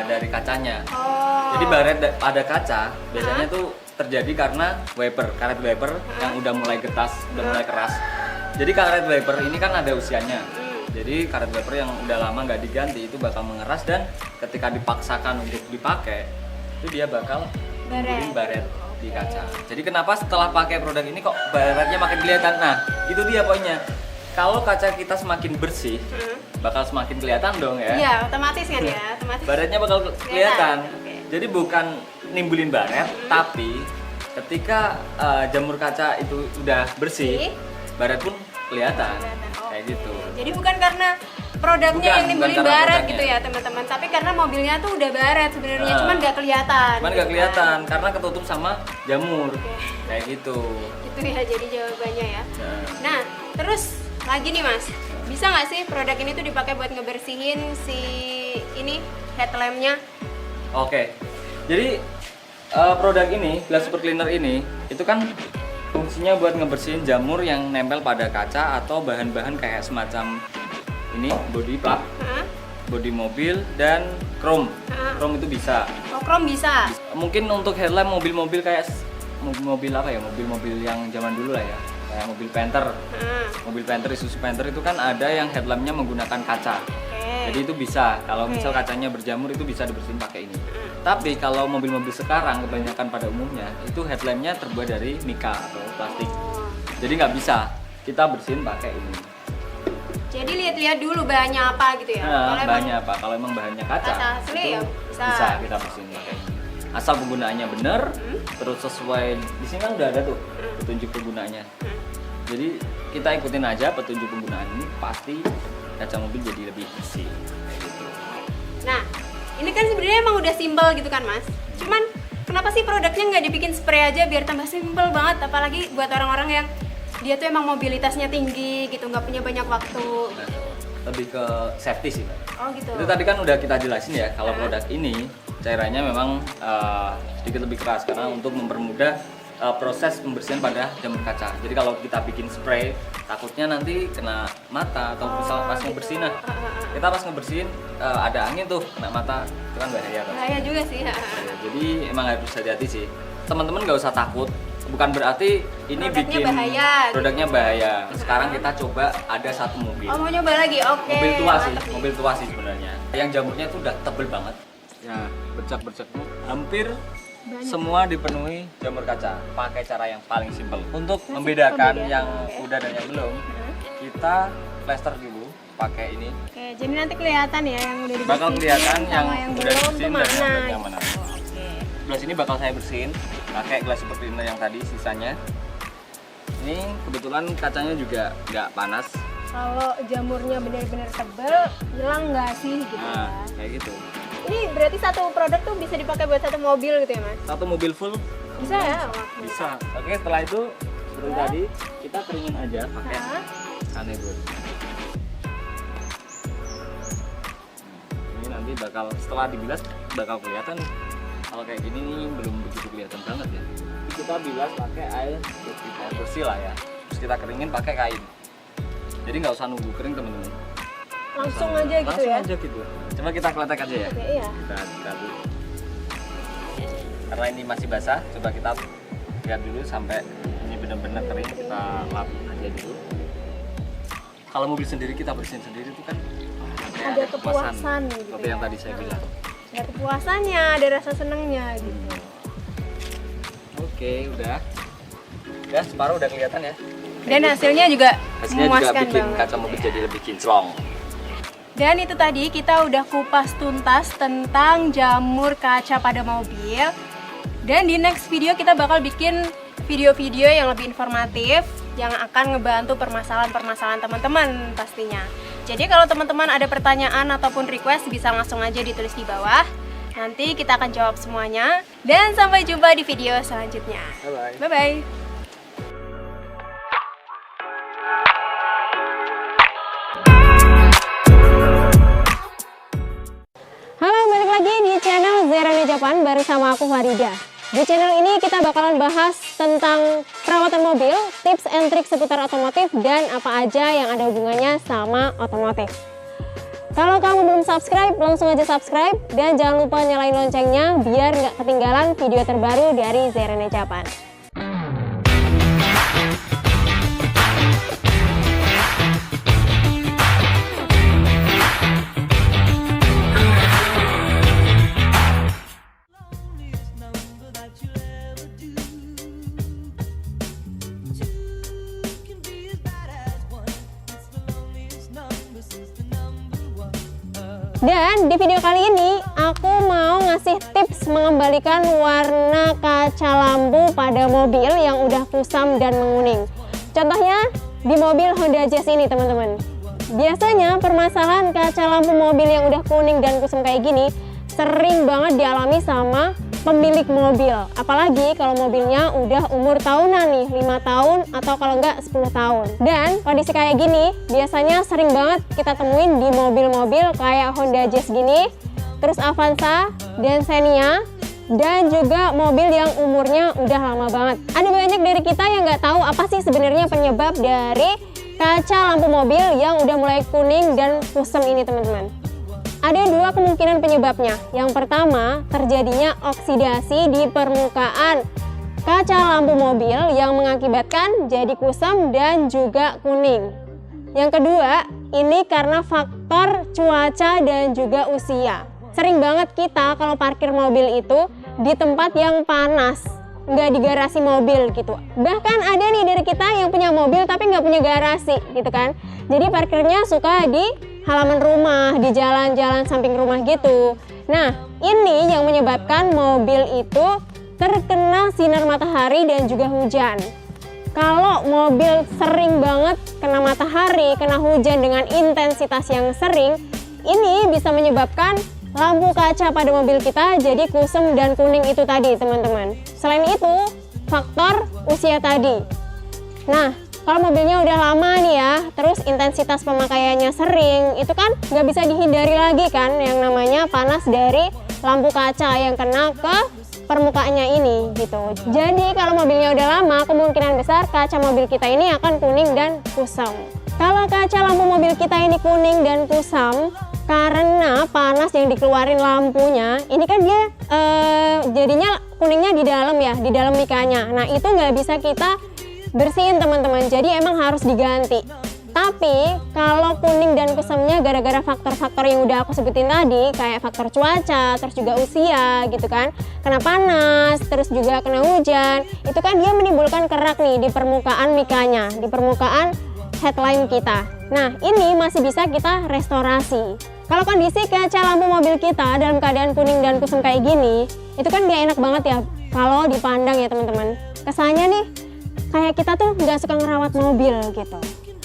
dari kacanya. Oh. Jadi baret pada kaca biasanya tuh terjadi karena karet wiper yang udah mulai getas, udah mulai keras. Jadi karet wiper ini kan ada usianya. Jadi karet wiper yang udah lama nggak diganti itu bakal mengeras, dan ketika dipaksakan untuk dipakai itu dia bakal menimbulkan baret di kaca. Jadi kenapa setelah pakai produk ini kok baretnya makin kelihatan? Nah itu dia poinnya. Kalau kaca kita semakin bersih, bakal semakin kelihatan dong ya. Iya, otomatis kan ya, otomatis. Baretnya bakal kelihatan. Oke. Jadi bukan nimbulin baret, tapi ketika jamur kaca itu udah bersih, baret pun kelihatan. Kayak gitu. Jadi bukan karena produknya Bukan, yang nimbulin bukan karena baret produknya. gitu ya teman-teman, tapi karena mobilnya tuh udah baret sebenarnya, Ah. cuman nggak kelihatan. Cuman nggak gitu kelihatan karena ketutup sama jamur. Kayak gitu. Itu ya jadi jawabannya ya. Nah, Nah, terus lagi nih Mas, bisa nggak sih produk ini tuh dipakai buat ngebersihin si ini headlampnya? Oke. Jadi produk ini, glass super cleaner ini, itu kan fungsinya buat ngebersihin jamur yang nempel pada kaca atau bahan-bahan kayak semacam ini body plug, bodi mobil, dan chrome. Chrome itu bisa. Oh, chrome bisa. Mungkin untuk headlamp mobil-mobil kayak mobil apa ya? Mobil-mobil yang zaman dulu lah ya. Kayak mobil Panther. Mobil Panther, Isuzu Panther itu kan ada yang headlampnya menggunakan kaca. Jadi itu bisa. Kalau misal kacanya berjamur itu bisa dibersihin pakai ini. Tapi kalau mobil-mobil sekarang kebanyakan pada umumnya itu headlampnya terbuat dari mika atau plastik. Jadi nggak bisa kita bersihin pakai ini. Jadi lihat-lihat dulu bahannya apa gitu ya. Nah, Kalau emang bahannya apa? Kalau emang bahannya kaca, kaca asli itu ya bisa. bisa kita bersihin pakai ini. Asal penggunaannya benar, terus sesuai di sini kan udah ada tuh petunjuk penggunaannya. Jadi kita ikutin aja petunjuk penggunaan ini, pasti kaca mobil jadi lebih bersih. Kayak gitu. Nah, ini kan sebenarnya emang udah simpel gitu kan Mas. Cuman kenapa sih produknya nggak dibikin spray aja biar tambah simpel banget? Apalagi buat orang-orang yang dia tuh emang mobilitasnya tinggi gitu, nggak punya banyak waktu. Nah, lebih ke safety sih. Oh gitu. Itu tadi kan udah kita jelasin ya, kalau produk ini cairannya memang sedikit lebih keras karena untuk mempermudah proses pembersihan pada jamur kaca. Jadi kalau kita bikin spray, takutnya nanti kena mata atau misal pas ngebersihin. Nah, kita pas ngebersihin ada angin tuh kena mata, itu kan bahaya kan. Bahaya juga sih. Jadi emang harus hati-hati sih. Teman-teman nggak usah takut. Bukan berarti ini Produknya bikin bahaya, gitu. produknya bahaya. Sekarang kita coba ada satu mobil. Oh mau nyoba lagi? Oke. Mobil tua sih, mantep nih. mobil tua sih sebenarnya. Yang jamurnya tuh udah tebel banget. Ya, bercak-bercaknya hampir semua dipenuhi jamur kaca. Pakai cara yang paling simpel. Untuk membedakan yang udah dan yang belum, kita plester dulu pakai ini. Oke, jadi nanti kelihatan ya yang udah dibersihin Bakal kelihatan sama yang udah belum tuh dibersihin dan mana. yang mana. Oke. Sebelah sini bakal saya bersihin pakai gelas super cleaner yang tadi sisanya. Ini kebetulan kacanya juga nggak panas. Kalau jamurnya benar-benar tebel, hilang nggak sih gitu Nah, ya? kayak gitu. Ini berarti satu produk tuh bisa dipakai buat satu mobil gitu ya Mas? Satu mobil full Bisa ya? Wah, bisa. Oke, setelah itu seperti tadi kita kita keringin aja pakai kanebon. Ini nanti bakal setelah dibilas bakal kelihatan kalau kayak gini nih belum begitu kelihatan banget ya. Kita bilas pakai air bersih lah ya. Terus kita keringin pakai kain. Jadi nggak usah nunggu kering teman-teman. Langsung aja gitu langsung ya? Aja gitu. Coba kita kletek aja ya. Oke, iya. Kita dulu. Karena ini masih basah, coba kita lihat dulu sampai ini benar-benar kering. Kita lap aja dulu. Kalau mobil sendiri kita bersihin sendiri itu kan Ada kepuasan gitu seperti yang ya. tadi saya bilang. Ada kepuasannya, ada rasa senengnya gitu. Oke, udah. Udah separuh udah kelihatan ya. Dan hasilnya juga Hasilnya juga memuaskan bikin banget. kaca mobil jadi lebih kinclong. Dan itu tadi kita udah kupas tuntas tentang jamur kaca pada mobil. Dan di next video kita bakal bikin video-video yang lebih informatif yang akan ngebantu permasalahan-permasalahan teman-teman pastinya. Jadi kalau teman-teman ada pertanyaan ataupun request bisa langsung aja ditulis di bawah. Nanti kita akan jawab semuanya. Dan sampai jumpa di video selanjutnya. Bye-bye. Bye-bye. Halo, balik lagi di channel Zerane Japan bersama aku Farida. Di channel ini kita bakalan bahas tentang perawatan mobil, tips and trik seputar otomotif, dan apa aja yang ada hubungannya sama otomotif. Kalau kamu belum subscribe, langsung aja subscribe. Dan jangan lupa nyalain loncengnya biar nggak ketinggalan video terbaru dari Zerane Japan. Dan di video kali ini aku mau ngasih tips mengembalikan warna kaca lampu pada mobil yang udah kusam dan menguning. Contohnya di mobil Honda Jazz ini teman-teman. Biasanya permasalahan kaca lampu mobil yang udah kuning dan kusam kayak gini sering banget dialami sama pemilik mobil. Apalagi kalau mobilnya udah umur tahunan nih, 5 tahun atau kalau enggak 10 tahun. Dan kondisi kayak gini biasanya sering banget kita temuin di mobil-mobil kayak Honda Jazz gini, terus Avanza dan Xenia, dan juga mobil yang umurnya udah lama banget. Ada banyak dari kita yang nggak tahu apa sih sebenarnya penyebab dari kaca lampu mobil yang udah mulai kuning dan kusam ini teman-teman. Ada dua kemungkinan penyebabnya. Yang pertama, terjadinya oksidasi di permukaan kaca lampu mobil yang mengakibatkan jadi kusam dan juga kuning. Yang kedua, ini karena faktor cuaca dan juga usia. Sering banget kita kalau parkir mobil itu di tempat yang panas, nggak di garasi mobil gitu. Bahkan ada nih dari kita yang punya mobil tapi nggak punya garasi gitu kan. Jadi parkirnya suka di halaman rumah, di jalan-jalan samping rumah gitu. Nah, ini yang menyebabkan mobil itu terkena sinar matahari dan juga hujan. Kalau mobil sering banget kena matahari, kena hujan dengan intensitas yang sering, ini bisa menyebabkan lampu kaca pada mobil kita jadi kusam dan kuning itu tadi teman-teman. Selain itu, faktor usia tadi. Nah, kalau mobilnya udah lama nih ya, terus intensitas pemakaiannya sering, itu kan nggak bisa dihindari lagi kan yang namanya panas dari lampu kaca yang kena ke permukaannya ini gitu. Jadi kalau mobilnya udah lama, kemungkinan besar kaca mobil kita ini akan kuning dan kusam. Kalau kaca lampu mobil kita ini kuning dan kusam karena panas yang dikeluarin lampunya, ini kan dia jadinya kuningnya di dalam ya, di dalam mikanya. Nah itu nggak bisa kita bersihin teman-teman, jadi emang harus diganti. Tapi kalau kuning dan kusamnya gara-gara faktor-faktor yang udah aku sebutin tadi, kayak faktor cuaca, terus juga usia gitu kan, kena panas, terus juga kena hujan, itu kan dia menimbulkan kerak nih di permukaan mikanya, di permukaan headline kita. Nah ini masih bisa kita restorasi. Kalau kondisi kaca lampu mobil kita dalam keadaan kuning dan kusam kayak gini, itu kan gak enak banget ya kalau dipandang ya teman-teman. Kesannya nih kayak kita tuh nggak suka ngerawat mobil gitu.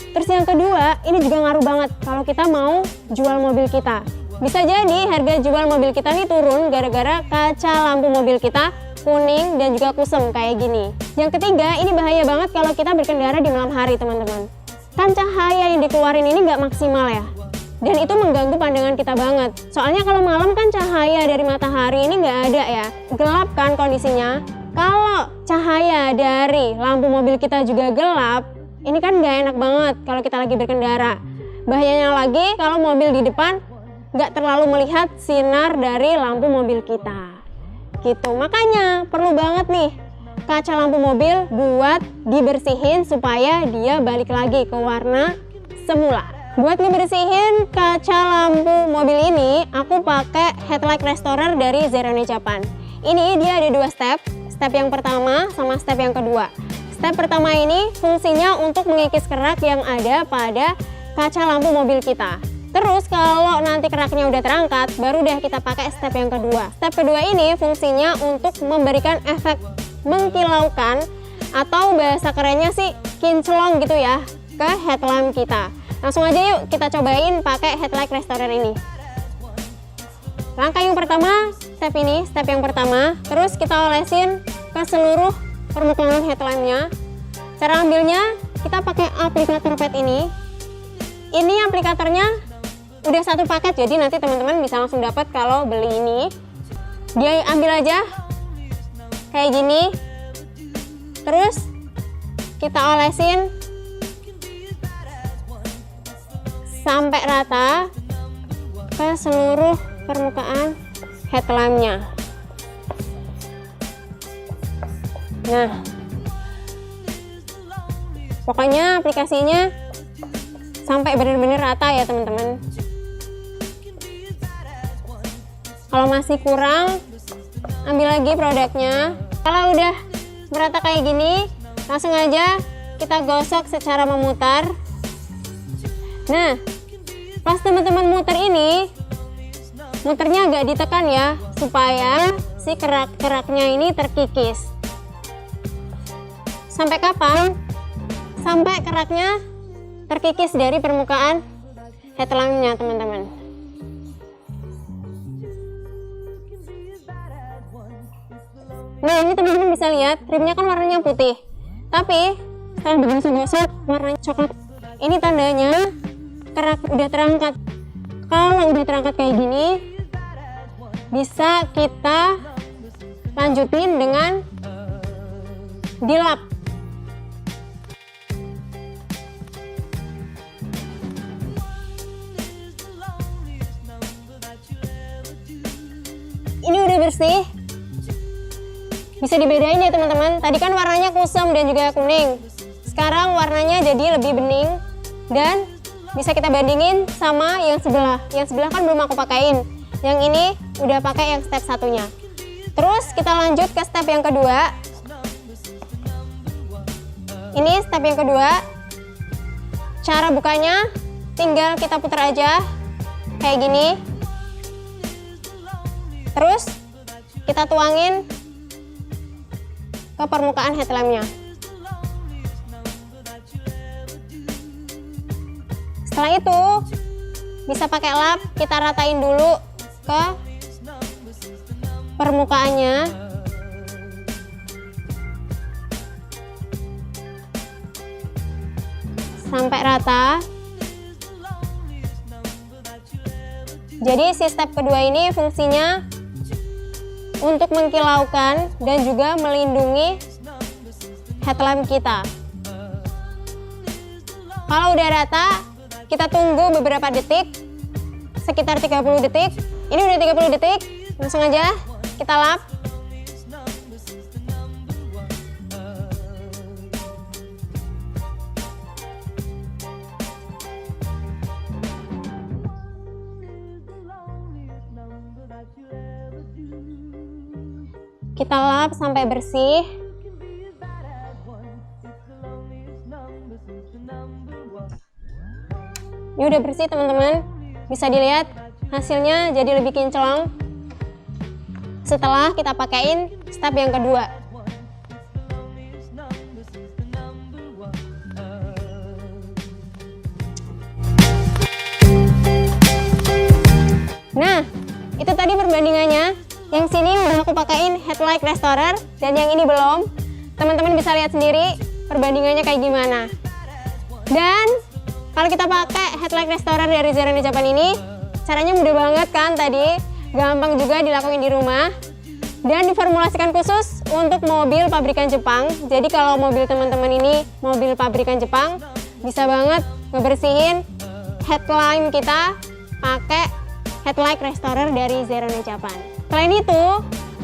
Terus yang kedua, ini juga ngaruh banget kalau kita mau jual mobil kita. Bisa jadi harga jual mobil kita nih turun gara-gara kaca lampu mobil kita kuning, dan juga kusem kayak gini. Yang ketiga, ini bahaya banget kalau kita berkendara di malam hari teman-teman. Kan cahaya yang dikeluarin ini nggak maksimal ya. Dan itu mengganggu pandangan kita banget. Soalnya kalau malam kan cahaya dari matahari ini nggak ada ya. Gelap kan kondisinya. Kalau cahaya dari lampu mobil kita juga gelap, ini kan nggak enak banget kalau kita lagi berkendara. Bahayanya lagi kalau mobil di depan nggak terlalu melihat sinar dari lampu mobil kita. Gitu, makanya perlu banget nih kaca lampu mobil buat dibersihin supaya dia balik lagi ke warna semula. Buat ngebersihin kaca lampu mobil ini, aku pakai headlight restorer dari Zeroné Japan. Ini dia ada 2 step. Step yang pertama sama step yang kedua. Step pertama ini fungsinya untuk mengikis kerak yang ada pada kaca lampu mobil kita. Terus kalau nanti keraknya udah terangkat, baru deh kita pakai step yang kedua. Step kedua ini fungsinya untuk memberikan efek mengkilaukan atau bahasa kerennya sih kinclong gitu ya ke headlamp kita. Langsung aja yuk kita cobain pakai headlight restorer ini. Langkah yang pertama, step ini, step yang pertama. Terus kita olesin ke seluruh permukaan headlampnya. Cara ambilnya, kita pakai aplikator pad ini. Ini aplikatornya udah 1 paket, jadi nanti teman-teman bisa langsung dapat kalau beli ini. Dia ambil aja kayak gini. Terus kita olesin sampai rata ke seluruh permukaan headlampnya. Nah, pokoknya aplikasinya sampai benar-benar rata ya teman-teman. Kalau masih kurang, ambil lagi produknya. Kalau udah merata kayak gini, langsung aja kita gosok secara memutar. Nah, pas teman-teman muter ini, muternya agak ditekan ya, supaya si kerak-keraknya ini terkikis. Sampai kapan? Sampai keraknya terkikis dari permukaan headlampnya teman-teman. Nah, ini teman-teman bisa lihat rimnya kan warnanya putih, tapi kalau digosok-gosok warnanya coklat. Ini tandanya kerak udah terangkat. Kalau udah terangkat kayak gini, bisa kita lanjutin dengan dilap. Ini udah bersih. Bisa dibedain ya teman-teman. Tadi kan warnanya kusam dan juga kuning. Sekarang warnanya jadi lebih bening dan bisa kita bandingin sama yang sebelah. Yang sebelah kan belum aku pakein. Yang ini udah pakai yang step satunya. Terus kita lanjut ke step yang kedua. Ini step yang kedua. Cara bukanya tinggal kita putar aja kayak gini. Terus kita tuangin ke permukaan headlampnya. Setelah itu bisa pakai lap, kita ratain dulu ke permukaannya. Sampai rata. Jadi si step kedua ini fungsinya untuk mengkilaukan dan juga melindungi headlamp kita. Kalau udah rata, kita tunggu beberapa detik, sekitar 30 detik. Ini udah 30 detik, langsung aja kita lap. Kita lap sampai bersih. Ini udah bersih teman-teman. Bisa dilihat hasilnya jadi lebih kinclong setelah kita pakein step yang kedua. Nah, itu tadi perbandingannya. Yang sini udah aku pakein headlight restorer dan yang ini belum. Teman-teman bisa lihat sendiri perbandingannya kayak gimana. Dan kalau kita pakai headlight restorer dari Zerono Japan ini, caranya mudah banget kan tadi, gampang juga dilakuin di rumah. Dan diformulasikan khusus untuk mobil pabrikan Jepang. Jadi kalau mobil teman-teman ini mobil pabrikan Jepang, bisa banget ngebersihin headlamp kita pakai headlight restorer dari Zerono Japan. Selain itu,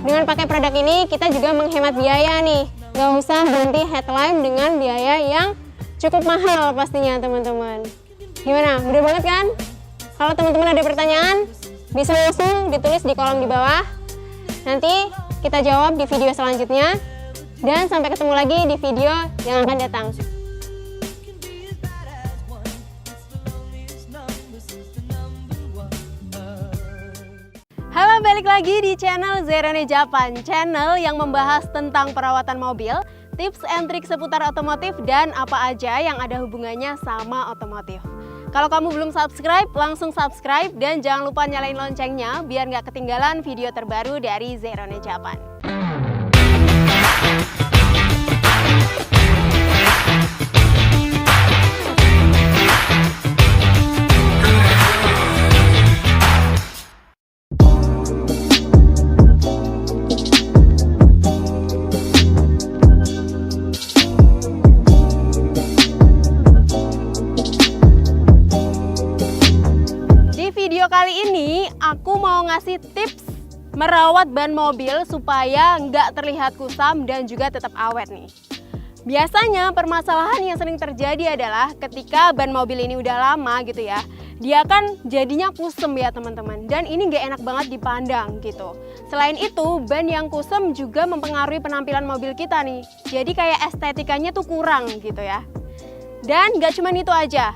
dengan pakai produk ini kita juga menghemat biaya nih. Nggak usah ganti headlamp dengan biaya yang cukup mahal pastinya teman-teman. Gimana? Mudah banget kan? Kalau teman-teman ada pertanyaan, bisa langsung ditulis di kolom di bawah. Nanti kita jawab di video selanjutnya. Dan sampai ketemu lagi di video yang akan datang. Halo, balik lagi di channel Zerono Japan, channel yang membahas tentang perawatan mobil, tips and trik seputar otomotif, dan apa aja yang ada hubungannya sama otomotif. Kalau kamu belum subscribe, langsung subscribe dan jangan lupa nyalain loncengnya biar nggak ketinggalan video terbaru dari Zerono Japan. Video kali ini aku mau ngasih tips merawat ban mobil supaya nggak terlihat kusam dan juga tetap awet nih. Biasanya permasalahan yang sering terjadi adalah ketika ban mobil ini udah lama gitu ya, dia kan jadinya kusem ya teman-teman, dan ini nggak enak banget dipandang gitu. Selain itu, ban yang kusem juga mempengaruhi penampilan mobil kita nih, jadi kayak estetikanya tuh kurang gitu ya. Dan nggak cuma itu aja.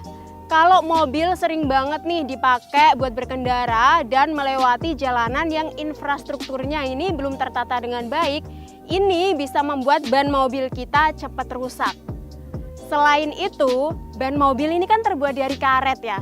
Kalau mobil sering banget nih dipakai buat berkendara dan melewati jalanan yang infrastrukturnya ini belum tertata dengan baik, ini bisa membuat ban mobil kita cepat rusak. Selain itu, ban mobil ini kan terbuat dari karet ya.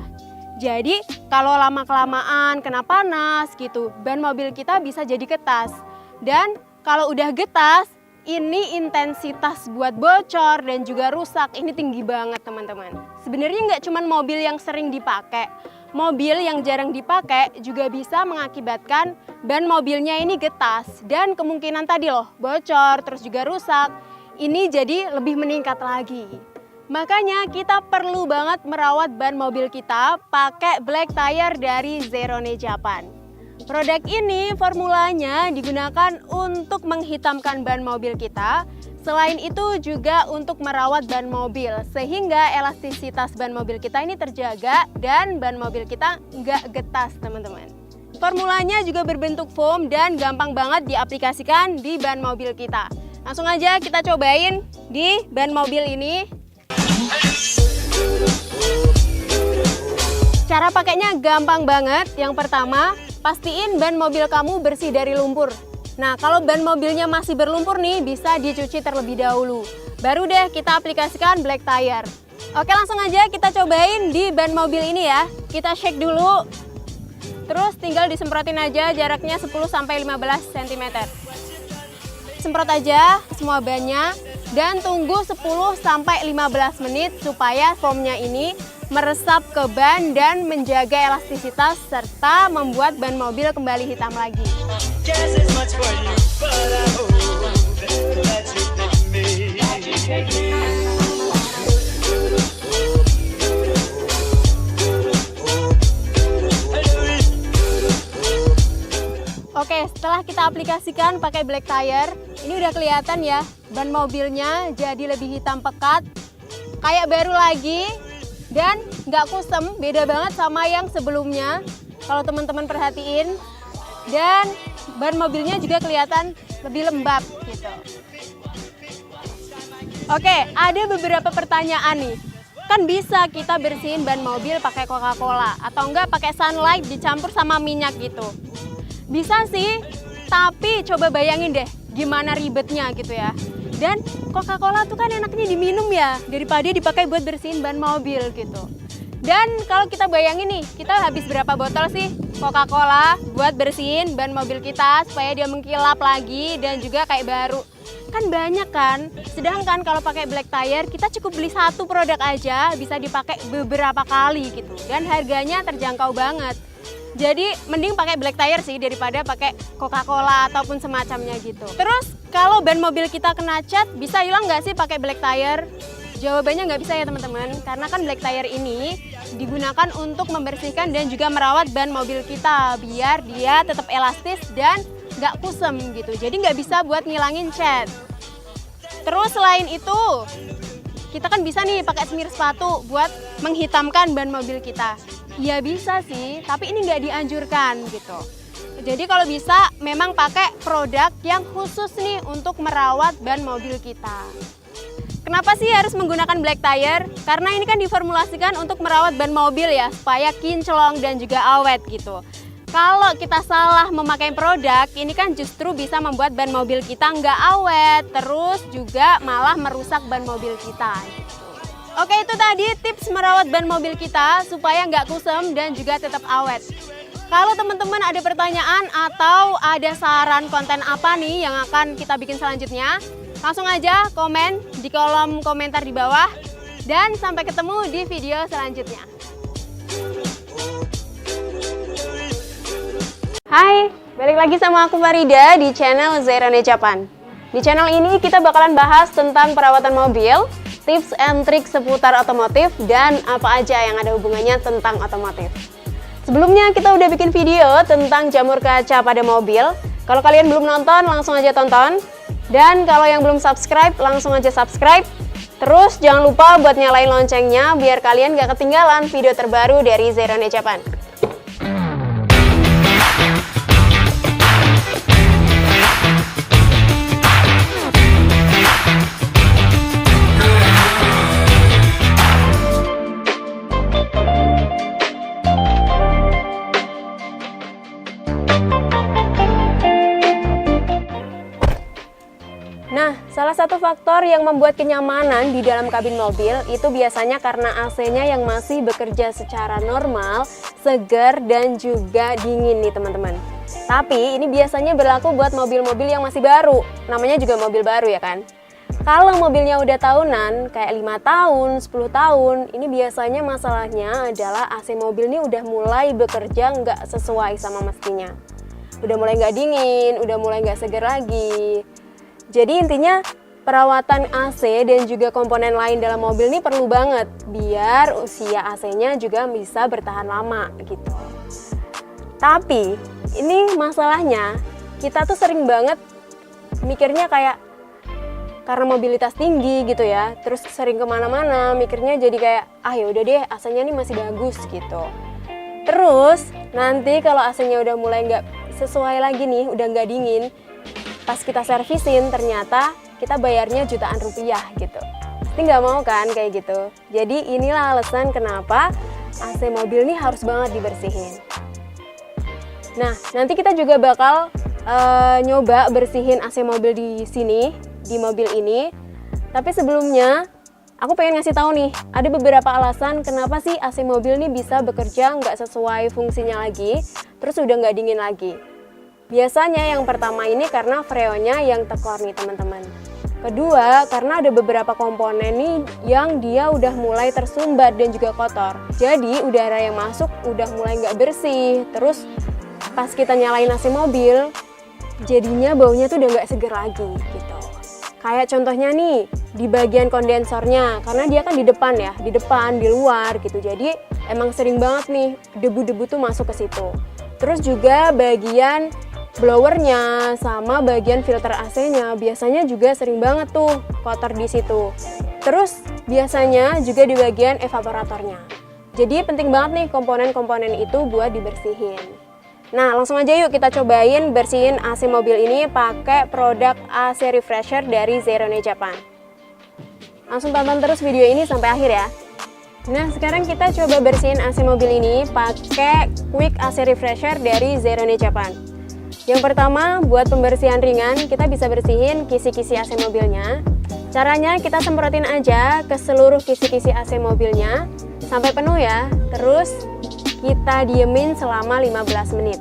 Jadi kalau lama-kelamaan kena panas gitu, ban mobil kita bisa jadi getas. Dan kalau udah getas, ini intensitas buat bocor dan juga rusak ini tinggi banget teman-teman. Sebenarnya nggak cuma mobil yang sering dipakai, mobil yang jarang dipakai juga bisa mengakibatkan ban mobilnya ini getas dan kemungkinan tadi loh bocor terus juga rusak ini jadi lebih meningkat lagi. Makanya kita perlu banget merawat ban mobil kita pakai black tire dari Zerono Japan. Produk ini formulanya digunakan untuk menghitamkan ban mobil kita. Selain itu juga untuk merawat ban mobil sehingga elastisitas ban mobil kita ini terjaga dan ban mobil kita nggak getas teman-teman. Formulanya juga berbentuk foam dan gampang banget diaplikasikan di ban mobil kita. Langsung aja kita cobain di ban mobil ini. Cara pakainya gampang banget. Yang pertama, pastiin ban mobil kamu bersih dari lumpur. Nah, kalau ban mobilnya masih berlumpur nih, bisa dicuci terlebih dahulu. Baru deh kita aplikasikan black tire. Oke, langsung aja kita cobain di ban mobil ini ya. Kita shake dulu. Terus tinggal disemprotin aja jaraknya 10-15 cm. Semprot aja semua bannya dan tunggu 10-15 menit supaya foamnya ini meresap ke ban dan menjaga elastisitas serta membuat ban mobil kembali hitam lagi. Oke, setelah kita aplikasikan pakai black tire, ini udah kelihatan ya, ban mobilnya jadi lebih hitam pekat, kayak baru lagi. Dan nggak kusem, beda banget sama yang sebelumnya kalau teman-teman perhatiin. Dan ban mobilnya juga kelihatan lebih lembab gitu. Oke, ada beberapa pertanyaan nih. Kan bisa kita bersihin ban mobil pakai Coca-Cola atau enggak pakai Sunlight dicampur sama minyak gitu. Bisa sih, tapi coba bayangin deh gimana ribetnya gitu ya. Dan Coca-Cola tuh kan enaknya diminum ya, daripada dipakai buat bersihin ban mobil gitu. Dan kalau kita bayangin nih, kita habis berapa botol sih Coca-Cola buat bersihin ban mobil kita supaya dia mengkilap lagi dan juga kayak baru. Kan banyak kan, sedangkan kalau pakai black tire kita cukup beli satu produk aja bisa dipakai beberapa kali gitu, dan harganya terjangkau banget. Jadi mending pakai black tire sih daripada pakai Coca-Cola ataupun semacamnya gitu. Terus kalau ban mobil kita kena cat, bisa hilang nggak sih pakai black tire? Jawabannya nggak bisa ya teman-teman, karena kan black tire ini digunakan untuk membersihkan dan juga merawat ban mobil kita biar dia tetap elastis dan nggak kusem gitu, jadi nggak bisa buat ngilangin cat. Terus selain itu, kita kan bisa nih pakai semir sepatu buat menghitamkan ban mobil kita. Ya bisa sih, tapi ini nggak dianjurkan gitu. Jadi kalau bisa memang pakai produk yang khusus nih untuk merawat ban mobil kita. Kenapa sih harus menggunakan black tire? Karena ini kan diformulasikan untuk merawat ban mobil ya, supaya kinclong dan juga awet gitu. Kalau kita salah memakai produk, ini kan justru bisa membuat ban mobil kita nggak awet, terus juga malah merusak ban mobil kita. Oke, itu tadi tips merawat ban mobil kita supaya nggak kusem dan juga tetap awet. Kalau teman-teman ada pertanyaan atau ada saran konten apa nih yang akan kita bikin selanjutnya, langsung aja komen di kolom komentar di bawah. Dan sampai ketemu di video selanjutnya. Hai, balik lagi sama aku Farida di channel Zairone Japan. Di channel ini kita bakalan bahas tentang perawatan mobil, tips and trik seputar otomotif, dan apa aja yang ada hubungannya tentang otomotif. Sebelumnya kita udah bikin video tentang jamur kaca pada mobil. Kalau kalian belum nonton, langsung aja tonton. Dan kalau yang belum subscribe, langsung aja subscribe. Terus jangan lupa buat nyalain loncengnya biar kalian gak ketinggalan video terbaru dari Zairone Japan. Nah, salah satu faktor yang membuat kenyamanan di dalam kabin mobil itu biasanya karena AC-nya yang masih bekerja secara normal, segar, dan juga dingin nih teman-teman. Tapi ini biasanya berlaku buat mobil-mobil yang masih baru, namanya juga mobil baru ya kan. Kalau mobilnya udah tahunan, kayak 5 tahun, 10 tahun, ini biasanya masalahnya adalah AC mobil ini udah mulai bekerja nggak sesuai sama mestinya. Udah mulai nggak dingin, udah mulai nggak segar lagi. Jadi intinya perawatan AC dan juga komponen lain dalam mobil ini perlu banget biar usia AC-nya juga bisa bertahan lama gitu. Tapi ini masalahnya kita tuh sering banget mikirnya kayak karena mobilitas tinggi gitu ya, terus sering kemana-mana mikirnya jadi kayak ya udah deh AC-nya nih masih bagus gitu. Terus nanti kalau AC-nya udah mulai nggak sesuai lagi nih, udah nggak dingin, pas kita servisin ternyata kita bayarnya jutaan rupiah gitu. Pasti nggak mau kan kayak gitu. Jadi inilah alasan kenapa AC mobil ini harus banget dibersihin. Nah, nanti kita juga bakal nyoba bersihin AC mobil di sini, di mobil ini. Tapi sebelumnya aku pengen ngasih tahu nih, ada beberapa alasan kenapa sih AC mobil ini bisa bekerja nggak sesuai fungsinya lagi, terus udah nggak dingin lagi. Biasanya yang pertama ini karena freonnya yang tekor nih teman-teman. Kedua, karena ada beberapa komponen nih yang dia udah mulai tersumbat dan juga kotor. Jadi udara yang masuk udah mulai nggak bersih. Terus pas kita nyalain AC mobil, jadinya baunya tuh udah nggak seger lagi gitu. Kayak contohnya nih, di bagian kondensornya, karena dia kan di depan ya, di depan, di luar gitu. Jadi emang sering banget nih debu-debu tuh masuk ke situ. Terus juga bagian blowernya sama bagian filter AC-nya biasanya juga sering banget tuh kotor di situ. Terus biasanya juga di bagian evaporatornya. Jadi penting banget nih komponen-komponen itu buat dibersihin. Nah, langsung aja yuk kita cobain bersihin AC mobil ini pakai produk AC Refresher dari Zairone Japan. Langsung tonton terus video ini sampai akhir ya. Nah, sekarang kita coba bersihin AC mobil ini pakai Quick AC Refresher dari Zairone Japan. Yang pertama, buat pembersihan ringan, kita bisa bersihin kisi-kisi AC mobilnya. Caranya kita semprotin aja ke seluruh kisi-kisi AC mobilnya sampai penuh ya. Terus kita diemin selama 15 menit.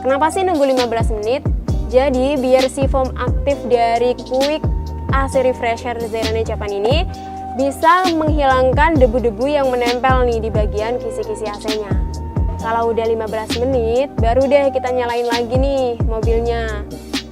Kenapa sih nunggu 15 menit? Jadi biar si foam aktif dari Quick AC Refresher Zeroone Japan ini bisa menghilangkan debu-debu yang menempel nih di bagian kisi-kisi AC-nya. Kalau udah 15 menit, baru deh kita nyalain lagi nih mobilnya.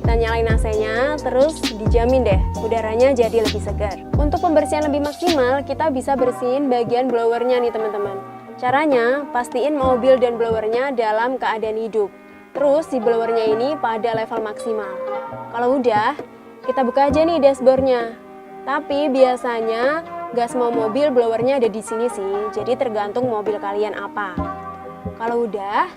Kita nyalain AC-nya, terus dijamin deh udaranya jadi lebih segar. Untuk pembersihan lebih maksimal, kita bisa bersihin bagian blowernya nih teman-teman. Caranya, pastiin mobil dan blowernya dalam keadaan hidup. Terus si blowernya ini pada level maksimal. Kalau udah, kita buka aja nih dashboardnya. Tapi biasanya gak semua mobil blowernya ada di sini sih, jadi tergantung mobil kalian apa. Kalau udah,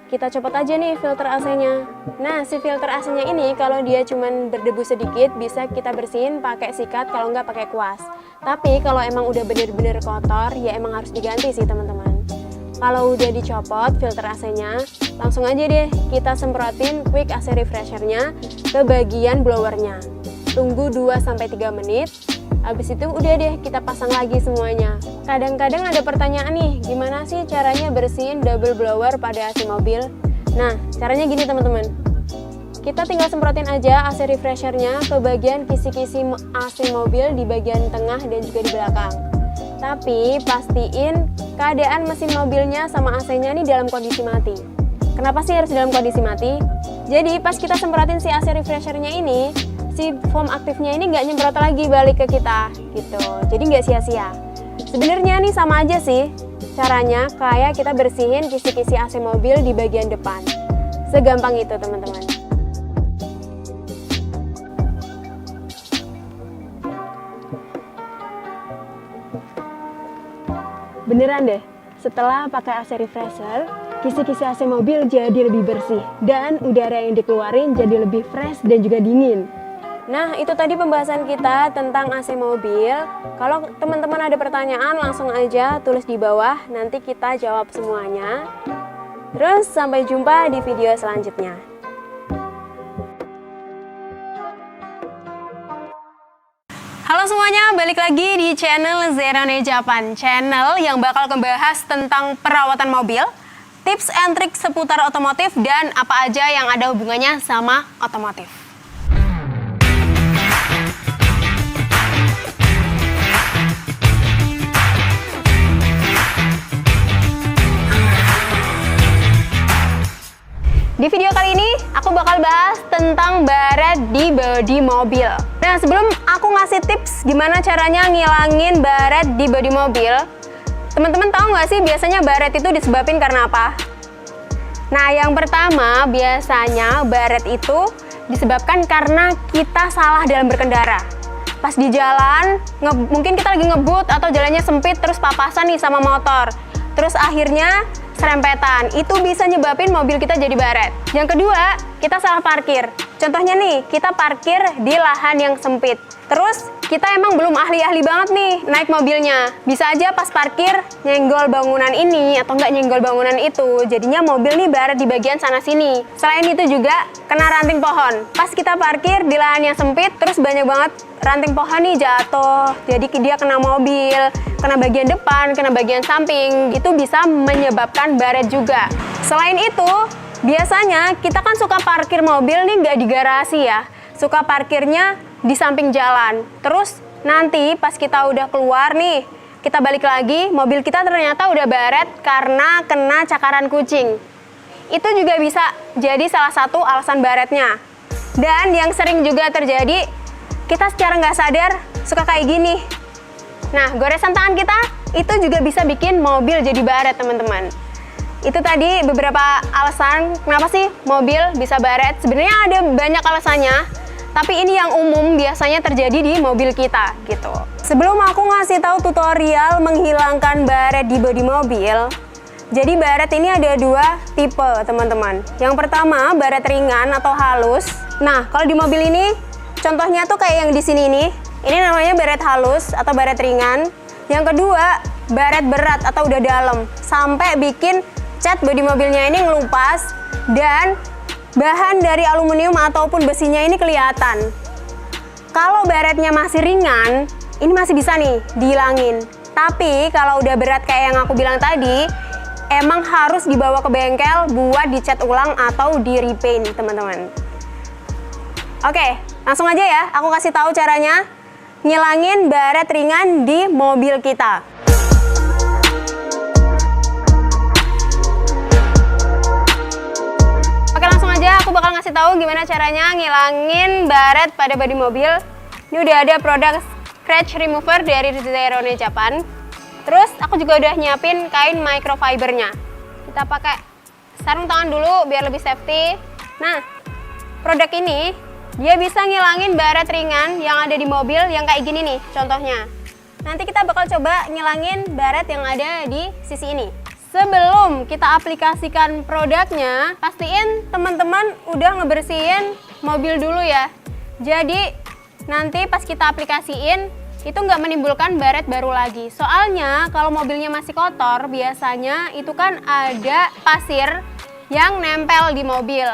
kita copot aja nih filter AC-nya. Nah, si filter AC-nya ini kalau dia cuman berdebu sedikit bisa kita bersihin pakai sikat, kalau nggak pakai kuas. Tapi kalau emang udah bener-bener kotor, ya emang harus diganti sih teman-teman. Kalau udah dicopot filter AC-nya, langsung aja deh kita semprotin Quick AC Refresher-nya ke bagian blowernya. Tunggu 2-3 menit. Habis itu udah deh kita pasang lagi semuanya. Kadang-kadang ada pertanyaan nih, gimana sih caranya bersihin double blower pada AC mobil? Nah, caranya gini teman-teman. Kita tinggal semprotin aja AC Refresher-nya ke bagian kisi-kisi AC mobil di bagian tengah dan juga di belakang. Tapi pastiin keadaan mesin mobilnya sama AC-nya nih dalam kondisi mati. Kenapa sih harus dalam kondisi mati? Jadi pas kita semprotin si AC Refresher-nya ini, si foam aktifnya ini nggak nyemprot lagi balik ke kita gitu, jadi nggak sia-sia. Sebenarnya nih sama aja sih caranya kayak kita bersihin kisi-kisi AC mobil di bagian depan. Segampang itu teman-teman. Beneran deh, setelah pakai AC Refresher, kisi-kisi AC mobil jadi lebih bersih dan udara yang dikeluarin jadi lebih fresh dan juga dingin. Nah, itu tadi pembahasan kita tentang AC mobil. Kalau teman-teman ada pertanyaan, langsung aja tulis di bawah, nanti kita jawab semuanya. Terus, sampai jumpa di video selanjutnya. Halo semuanya, balik lagi di channel Zeroone Japan, channel yang bakal membahas tentang perawatan mobil, tips and trik seputar otomotif, dan apa aja yang ada hubungannya sama otomotif. Di video kali ini, aku bakal bahas tentang baret di bodi mobil. Nah, sebelum aku ngasih tips gimana caranya ngilangin baret di bodi mobil, teman-teman tahu nggak sih biasanya baret itu disebabin karena apa? Nah, yang pertama, biasanya baret itu disebabkan karena kita salah dalam berkendara. Pas di jalan, mungkin kita lagi ngebut atau jalannya sempit, terus papasan nih sama motor. Terus akhirnya serempetan, itu bisa nyebabin mobil kita jadi baret. Yang kedua, kita salah parkir. Contohnya nih, kita parkir di lahan yang sempit. Terus kita emang belum ahli-ahli banget nih naik mobilnya. Bisa aja pas parkir nyenggol bangunan ini atau nggak nyenggol bangunan itu. Jadinya mobil nih baret di bagian sana sini. Selain itu juga kena ranting pohon. Pas kita parkir di lahan yang sempit, terus banyak banget ranting pohon nih jatuh. Jadi dia kena mobil, kena bagian depan, kena bagian samping. Itu bisa menyebabkan baret juga. Selain itu, biasanya kita kan suka parkir mobil nih nggak di garasi ya. Suka parkirnya di samping jalan. Terus nanti pas kita udah keluar nih, kita balik lagi, mobil kita ternyata udah baret karena kena cakaran kucing. Itu juga bisa jadi salah satu alasan baretnya. Dan yang sering juga terjadi, kita secara nggak sadar suka kayak gini. Nah, goresan tangan kita itu juga bisa bikin mobil jadi baret, teman-teman. Itu tadi beberapa alasan kenapa sih mobil bisa baret. Sebenarnya ada banyak alasannya, tapi ini yang umum biasanya terjadi di mobil kita gitu. Sebelum aku ngasih tahu tutorial menghilangkan baret di bodi mobil, jadi baret ini ada dua tipe, teman-teman. Yang pertama, baret ringan atau halus. Nah, kalau di mobil ini contohnya tuh kayak yang di sini nih. Ini namanya baret halus atau baret ringan. Yang kedua, baret berat atau udah dalam, sampai bikin cat bodi mobilnya ini ngelupas dan bahan dari aluminium ataupun besinya ini kelihatan. Kalau baretnya masih ringan, ini masih bisa nih dihilangin. Tapi kalau udah berat kayak yang aku bilang tadi, emang harus dibawa ke bengkel buat dicat ulang atau di repaint, teman-teman. Oke, langsung aja ya, aku kasih tahu caranya ngilangin baret ringan di mobil kita. Oke, langsung aja aku bakal ngasih tahu gimana caranya ngilangin baret pada bodi mobil. Ini udah ada produk scratch remover dari Zeroone Japan. Terus aku juga udah nyiapin kain microfibernya. Kita pakai sarung tangan dulu biar lebih safety. Nah, produk ini dia bisa ngilangin baret ringan yang ada di mobil yang kayak gini nih contohnya. Nanti kita bakal coba ngilangin baret yang ada di sisi ini. Sebelum kita aplikasikan produknya, pastiin teman-teman udah ngebersihin mobil dulu ya. Jadi nanti pas kita aplikasiin itu nggak menimbulkan baret baru lagi. Soalnya kalau mobilnya masih kotor, biasanya itu kan ada pasir yang nempel di mobil.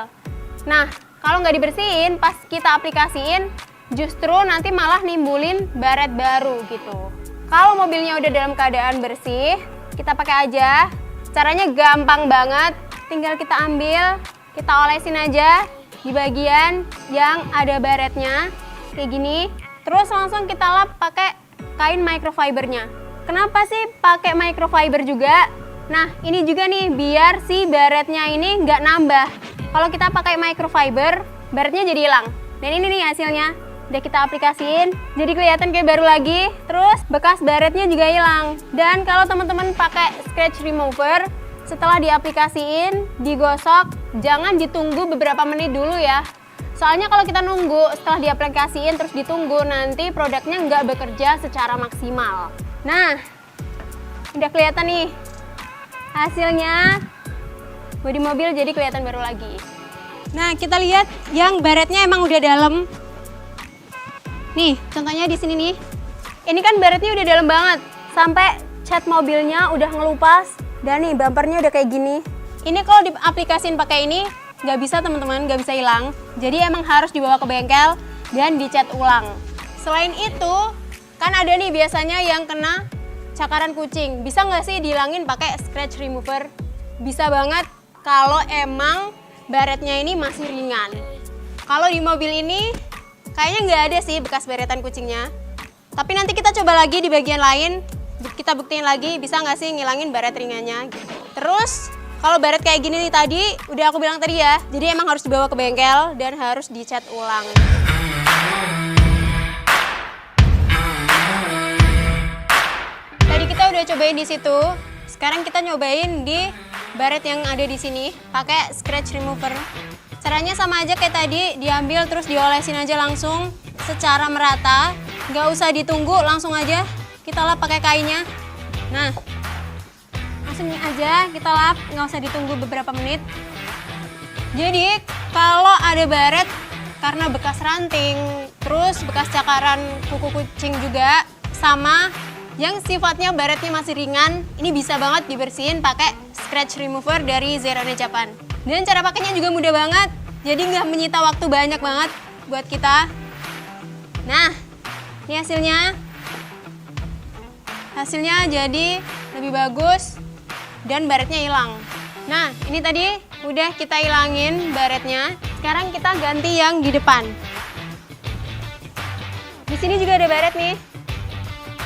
Nah, kalau nggak dibersihin, pas kita aplikasiin, justru nanti malah nimbulin baret baru gitu. Kalau mobilnya udah dalam keadaan bersih, kita pakai aja. Caranya gampang banget, tinggal kita ambil, kita olesin aja di bagian yang ada baretnya, kayak gini. Terus langsung kita lap pakai kain microfibernya. Kenapa sih pakai microfiber juga? Nah, ini juga nih biar si baretnya ini nggak nambah. Kalau kita pakai microfiber, baretnya jadi hilang. Dan ini nih hasilnya. Udah kita aplikasiin, jadi kelihatan kayak baru lagi. Terus bekas baretnya juga hilang. Dan kalau teman-teman pakai scratch remover, setelah diaplikasiin, digosok, jangan ditunggu beberapa menit dulu ya. Soalnya kalau kita nunggu setelah diaplikasiin terus ditunggu, nanti produknya nggak bekerja secara maksimal. Nah, udah kelihatan nih hasilnya. Bodi mobil jadi kelihatan baru lagi. Nah, kita lihat yang baretnya emang udah dalam. Nih, contohnya di sini nih. Ini kan baretnya udah dalam banget. Sampai cat mobilnya udah ngelupas. Dan nih bumpernya udah kayak gini. Ini kalau diaplikasiin pakai ini, nggak bisa teman-teman, nggak bisa hilang. Jadi emang harus dibawa ke bengkel dan dicat ulang. Selain itu, kan ada nih biasanya yang kena cakaran kucing. Bisa nggak sih dihilangin pakai scratch remover? Bisa banget kalau emang baretnya ini masih ringan. Kalau di mobil ini kayaknya nggak ada sih bekas baretan kucingnya. Tapi nanti kita coba lagi di bagian lain, kita buktiin lagi bisa nggak sih ngilangin baret ringannya gitu. Terus kalau baret kayak gini nih tadi, udah aku bilang tadi ya, jadi emang harus dibawa ke bengkel dan harus dicat ulang. Tadi kita udah cobain di situ, sekarang kita nyobain di baret yang ada di sini, pakai scratch remover. Caranya sama aja kayak tadi, diambil terus diolesin aja langsung secara merata, nggak usah ditunggu, langsung aja kita lap pakai kainnya. Nah, langsung aja kita lap, nggak usah ditunggu beberapa menit. Jadi kalau ada baret karena bekas ranting, terus bekas cakaran kuku kucing juga, sama yang sifatnya baretnya masih ringan, ini bisa banget dibersihin pakai scratch remover dari Zeroone Japan. Dan cara pakainya juga mudah banget, jadi nggak menyita waktu banyak banget buat kita. Nah, ini hasilnya. Hasilnya jadi lebih bagus dan baretnya hilang. Nah, ini tadi udah kita hilangin baretnya. Sekarang kita ganti yang di depan. Di sini juga ada baret nih.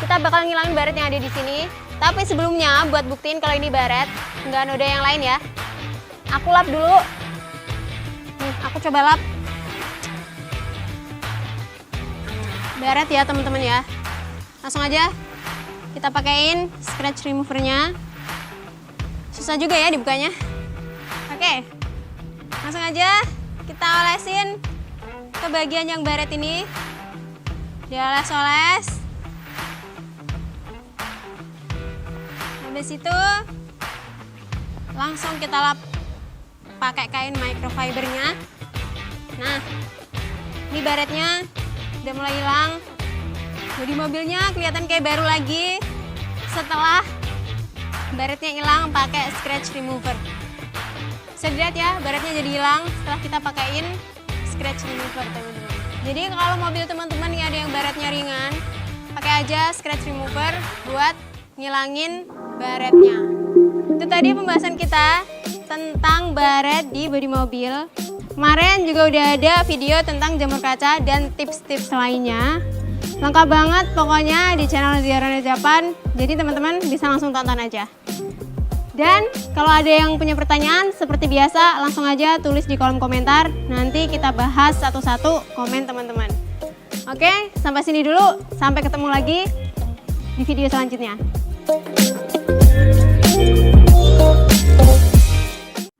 Kita bakal ngilangin baret yang ada di sini. Tapi sebelumnya buat buktiin kalau ini baret, nggak noda yang lain ya. Aku lap dulu. Nih, aku coba lap. Baret ya teman-teman ya. Langsung aja kita pakein scratch removernya. Susah juga ya dibukanya. Oke, langsung aja kita olesin ke bagian yang baret ini. Dioles-oles. Habis itu langsung kita lap pakai kain microfibernya. Nah, ini baretnya udah mulai hilang. Bodi mobilnya kelihatan kayak baru lagi setelah baretnya hilang pakai scratch remover. Bisa dilihat ya, baretnya jadi hilang setelah kita pakaiin scratch remover, teman-teman. Jadi kalau mobil teman-teman yang ada yang baretnya ringan, pakai aja scratch remover buat ngilangin baretnya. Itu tadi pembahasan kita tentang baret di bodi mobil. Kemarin juga udah ada video tentang jamur kaca dan tips-tips lainnya. Lengkap banget pokoknya di channel Zero Japan. Jadi teman-teman bisa langsung tonton aja. Dan kalau ada yang punya pertanyaan seperti biasa langsung aja tulis di kolom komentar. Nanti kita bahas satu-satu komen teman-teman. Oke, sampai sini dulu. Sampai ketemu lagi di video selanjutnya.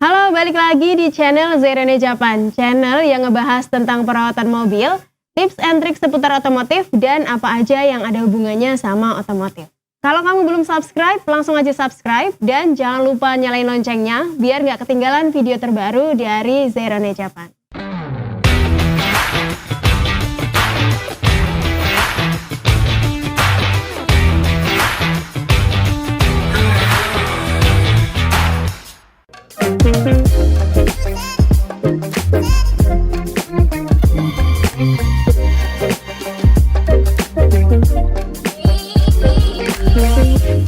Halo, balik lagi di channel Zerone Japan, channel yang ngebahas tentang perawatan mobil, tips and trik seputar otomotif, dan apa aja yang ada hubungannya sama otomotif. Kalau kamu belum subscribe, langsung aja subscribe, dan jangan lupa nyalain loncengnya, biar nggak ketinggalan video terbaru dari Zerone Japan.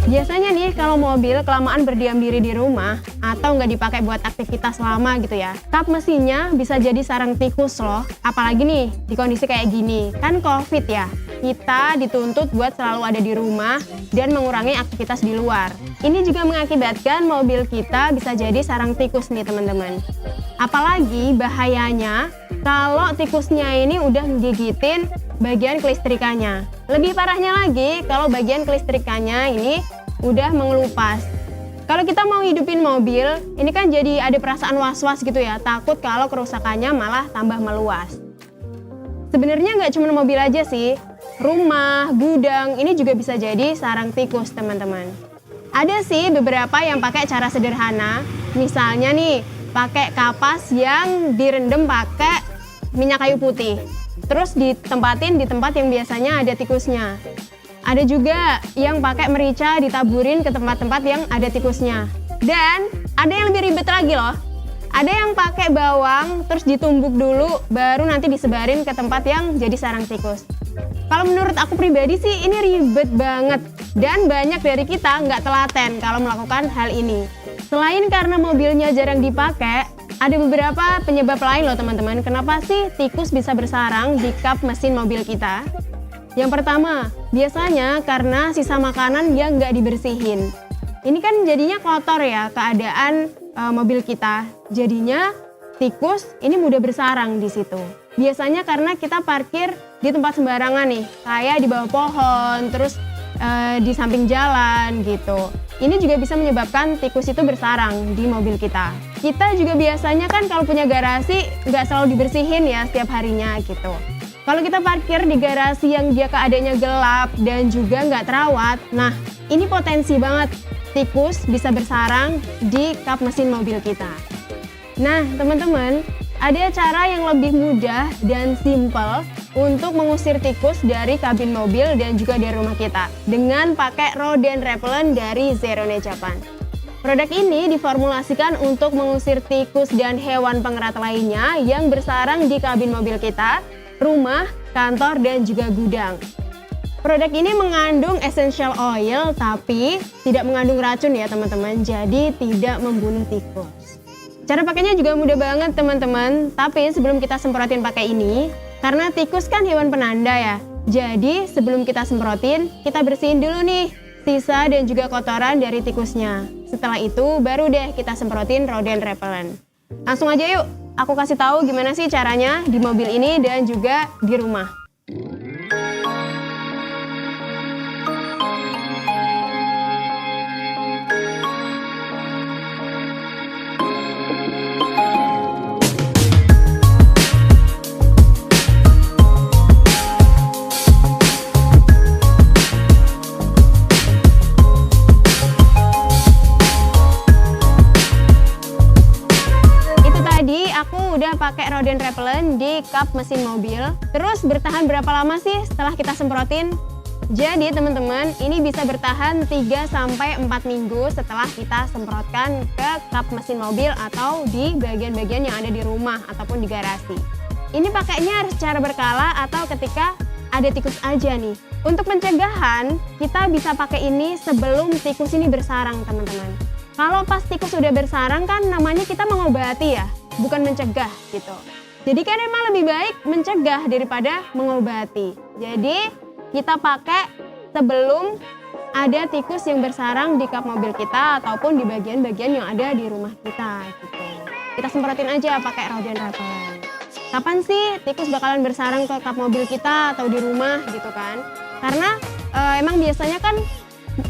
Biasanya nih kalau mobil kelamaan berdiam diri di rumah atau nggak dipakai buat aktivitas lama gitu ya, kap mesinnya bisa jadi sarang tikus loh. Apalagi nih di kondisi kayak gini, kan COVID ya, kita dituntut buat selalu ada di rumah dan mengurangi aktivitas di luar. Ini juga mengakibatkan mobil kita bisa jadi sarang tikus nih teman-teman. Apalagi bahayanya kalau tikusnya ini udah gigitin bagian kelistrikannya. Lebih parahnya lagi kalau bagian kelistrikannya ini udah mengelupas. Kalau kita mau hidupin mobil, ini kan jadi ada perasaan was-was gitu ya, takut kalau kerusakannya malah tambah meluas. Sebenarnya nggak cuma mobil aja sih, rumah, gudang, ini juga bisa jadi sarang tikus teman-teman. Ada sih beberapa yang pakai cara sederhana, misalnya nih, pakai kapas yang direndam pakai minyak kayu putih. Terus ditempatin di tempat yang biasanya ada tikusnya. Ada juga yang pakai merica ditaburin ke tempat-tempat yang ada tikusnya. Dan ada yang lebih ribet lagi loh. Ada yang pakai bawang terus ditumbuk dulu baru nanti disebarin ke tempat yang jadi sarang tikus. Kalau menurut aku pribadi sih ini ribet banget. Dan banyak dari kita nggak telaten kalau melakukan hal ini. Selain karena mobilnya jarang dipakai, ada beberapa penyebab lain loh teman-teman. Kenapa sih tikus bisa bersarang di kap mesin mobil kita? Yang pertama, biasanya karena sisa makanan yang nggak dibersihin. Ini kan jadinya kotor ya keadaan mobil kita. Jadinya tikus ini mudah bersarang di situ. Biasanya karena kita parkir di tempat sembarangan nih, kayak di bawah pohon, terus di samping jalan gitu. Ini juga bisa menyebabkan tikus itu bersarang di mobil kita. Kita juga biasanya kan kalau punya garasi nggak selalu dibersihin ya setiap harinya gitu. Kalau kita parkir di garasi yang dia keadaannya gelap dan juga nggak terawat, nah ini potensi banget tikus bisa bersarang di kap mesin mobil kita. Nah teman-teman, ada cara yang lebih mudah dan simpel untuk mengusir tikus dari kabin mobil dan juga dari rumah kita dengan pakai rodent repellent dari Zerone Japan. Produk ini diformulasikan untuk mengusir tikus dan hewan pengerat lainnya yang bersarang di kabin mobil kita, rumah, kantor, dan juga gudang. Produk ini mengandung essential oil tapi tidak mengandung racun ya teman-teman, jadi tidak membunuh tikus. Cara pakainya juga mudah banget teman-teman, tapi sebelum kita semprotin pakai ini, karena tikus kan hewan penanda ya, jadi sebelum kita semprotin, kita bersihin dulu nih sisa dan juga kotoran dari tikusnya. Setelah itu baru deh kita semprotin rodent repellent. Langsung aja yuk, aku kasih tahu gimana sih caranya di mobil ini dan juga di rumah. Udah pakai rodent repellent di kap mesin mobil. Terus bertahan berapa lama sih setelah kita semprotin? Jadi teman-teman, ini bisa bertahan 3-4 minggu setelah kita semprotkan ke kap mesin mobil atau di bagian-bagian yang ada di rumah ataupun di garasi. Ini pakainya harus secara berkala atau ketika ada tikus aja nih. Untuk pencegahan, kita bisa pakai ini sebelum tikus ini bersarang, teman-teman. Kalau pas tikus sudah bersarang kan namanya kita mengobati ya, bukan mencegah gitu. Jadi kan emang lebih baik mencegah daripada mengobati. Jadi kita pakai sebelum ada tikus yang bersarang di kap mobil kita ataupun di bagian-bagian yang ada di rumah kita gitu. Kita semprotin aja pakai rodent repellent. Kapan sih tikus bakalan bersarang ke kap mobil kita atau di rumah gitu kan? Karena emang biasanya kan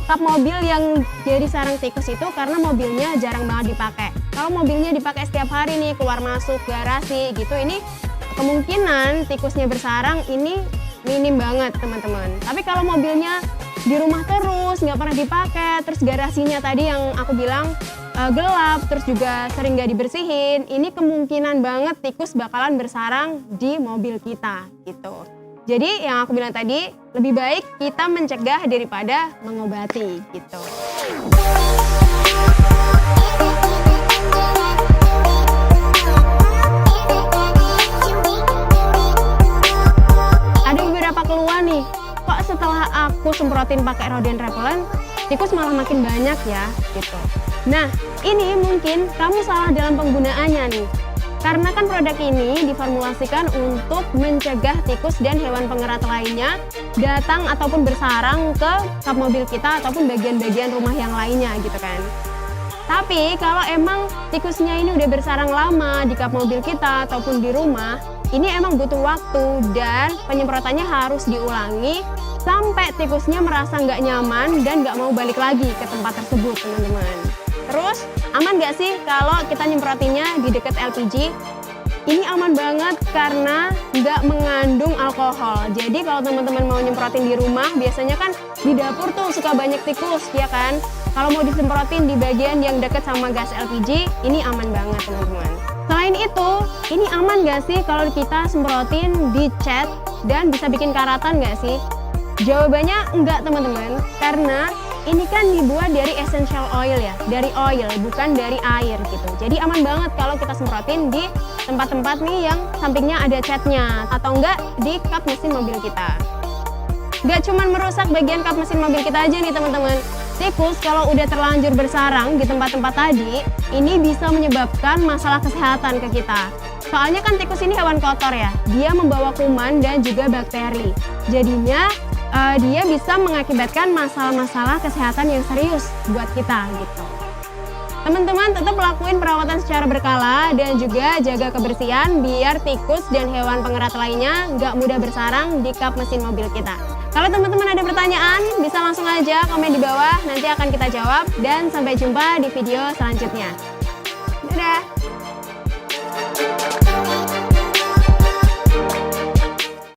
kap mobil yang jadi sarang tikus itu karena mobilnya jarang banget dipakai. Kalau mobilnya dipakai setiap hari nih, keluar masuk garasi gitu, ini kemungkinan tikusnya bersarang ini minim banget teman-teman. Tapi kalau mobilnya di rumah terus, nggak pernah dipakai, terus garasinya tadi yang aku bilang gelap, terus juga sering nggak dibersihin, ini kemungkinan banget tikus bakalan bersarang di mobil kita gitu. Jadi yang aku bilang tadi, lebih baik kita mencegah daripada mengobati gitu. Ada beberapa keluhan nih, kok setelah aku semprotin pakai rodent repellent, tikus malah makin banyak ya gitu. Nah, ini mungkin kamu salah dalam penggunaannya nih. Karena kan produk ini diformulasikan untuk mencegah tikus dan hewan pengerat lainnya datang ataupun bersarang ke kap mobil kita ataupun bagian-bagian rumah yang lainnya gitu kan. Tapi kalau emang tikusnya ini udah bersarang lama di kap mobil kita ataupun di rumah, ini emang butuh waktu dan penyemprotannya harus diulangi sampai tikusnya merasa nggak nyaman dan nggak mau balik lagi ke tempat tersebut, teman-teman. Terus aman nggak sih kalau kita nyemprotinnya di dekat LPG? Ini aman banget karena nggak mengandung alkohol. Jadi kalau teman-teman mau nyemprotin di rumah, biasanya kan di dapur tuh suka banyak tikus, ya kan? Kalau mau disemprotin di bagian yang dekat sama gas LPG, ini aman banget teman-teman. Selain itu, ini aman nggak sih kalau kita semprotin di cat dan bisa bikin karatan nggak sih? Jawabannya enggak teman-teman, karena ini kan dibuat dari essential oil ya, dari oil bukan dari air gitu. Jadi aman banget kalau kita semprotin di tempat-tempat nih yang sampingnya ada catnya atau enggak di kap mesin mobil kita. Nggak cuma merusak bagian kap mesin mobil kita aja nih teman-teman. Tikus kalau udah terlanjur bersarang di tempat-tempat tadi, ini bisa menyebabkan masalah kesehatan ke kita. Soalnya kan tikus ini hewan kotor ya, dia membawa kuman dan juga bakteri. Jadinya dia bisa mengakibatkan masalah-masalah kesehatan yang serius buat kita gitu. Teman-teman tetap lakuin perawatan secara berkala dan juga jaga kebersihan biar tikus dan hewan pengerat lainnya nggak mudah bersarang di kap mesin mobil kita. Kalau teman-teman ada pertanyaan, bisa langsung aja komen di bawah, nanti akan kita jawab dan sampai jumpa di video selanjutnya. Dadah!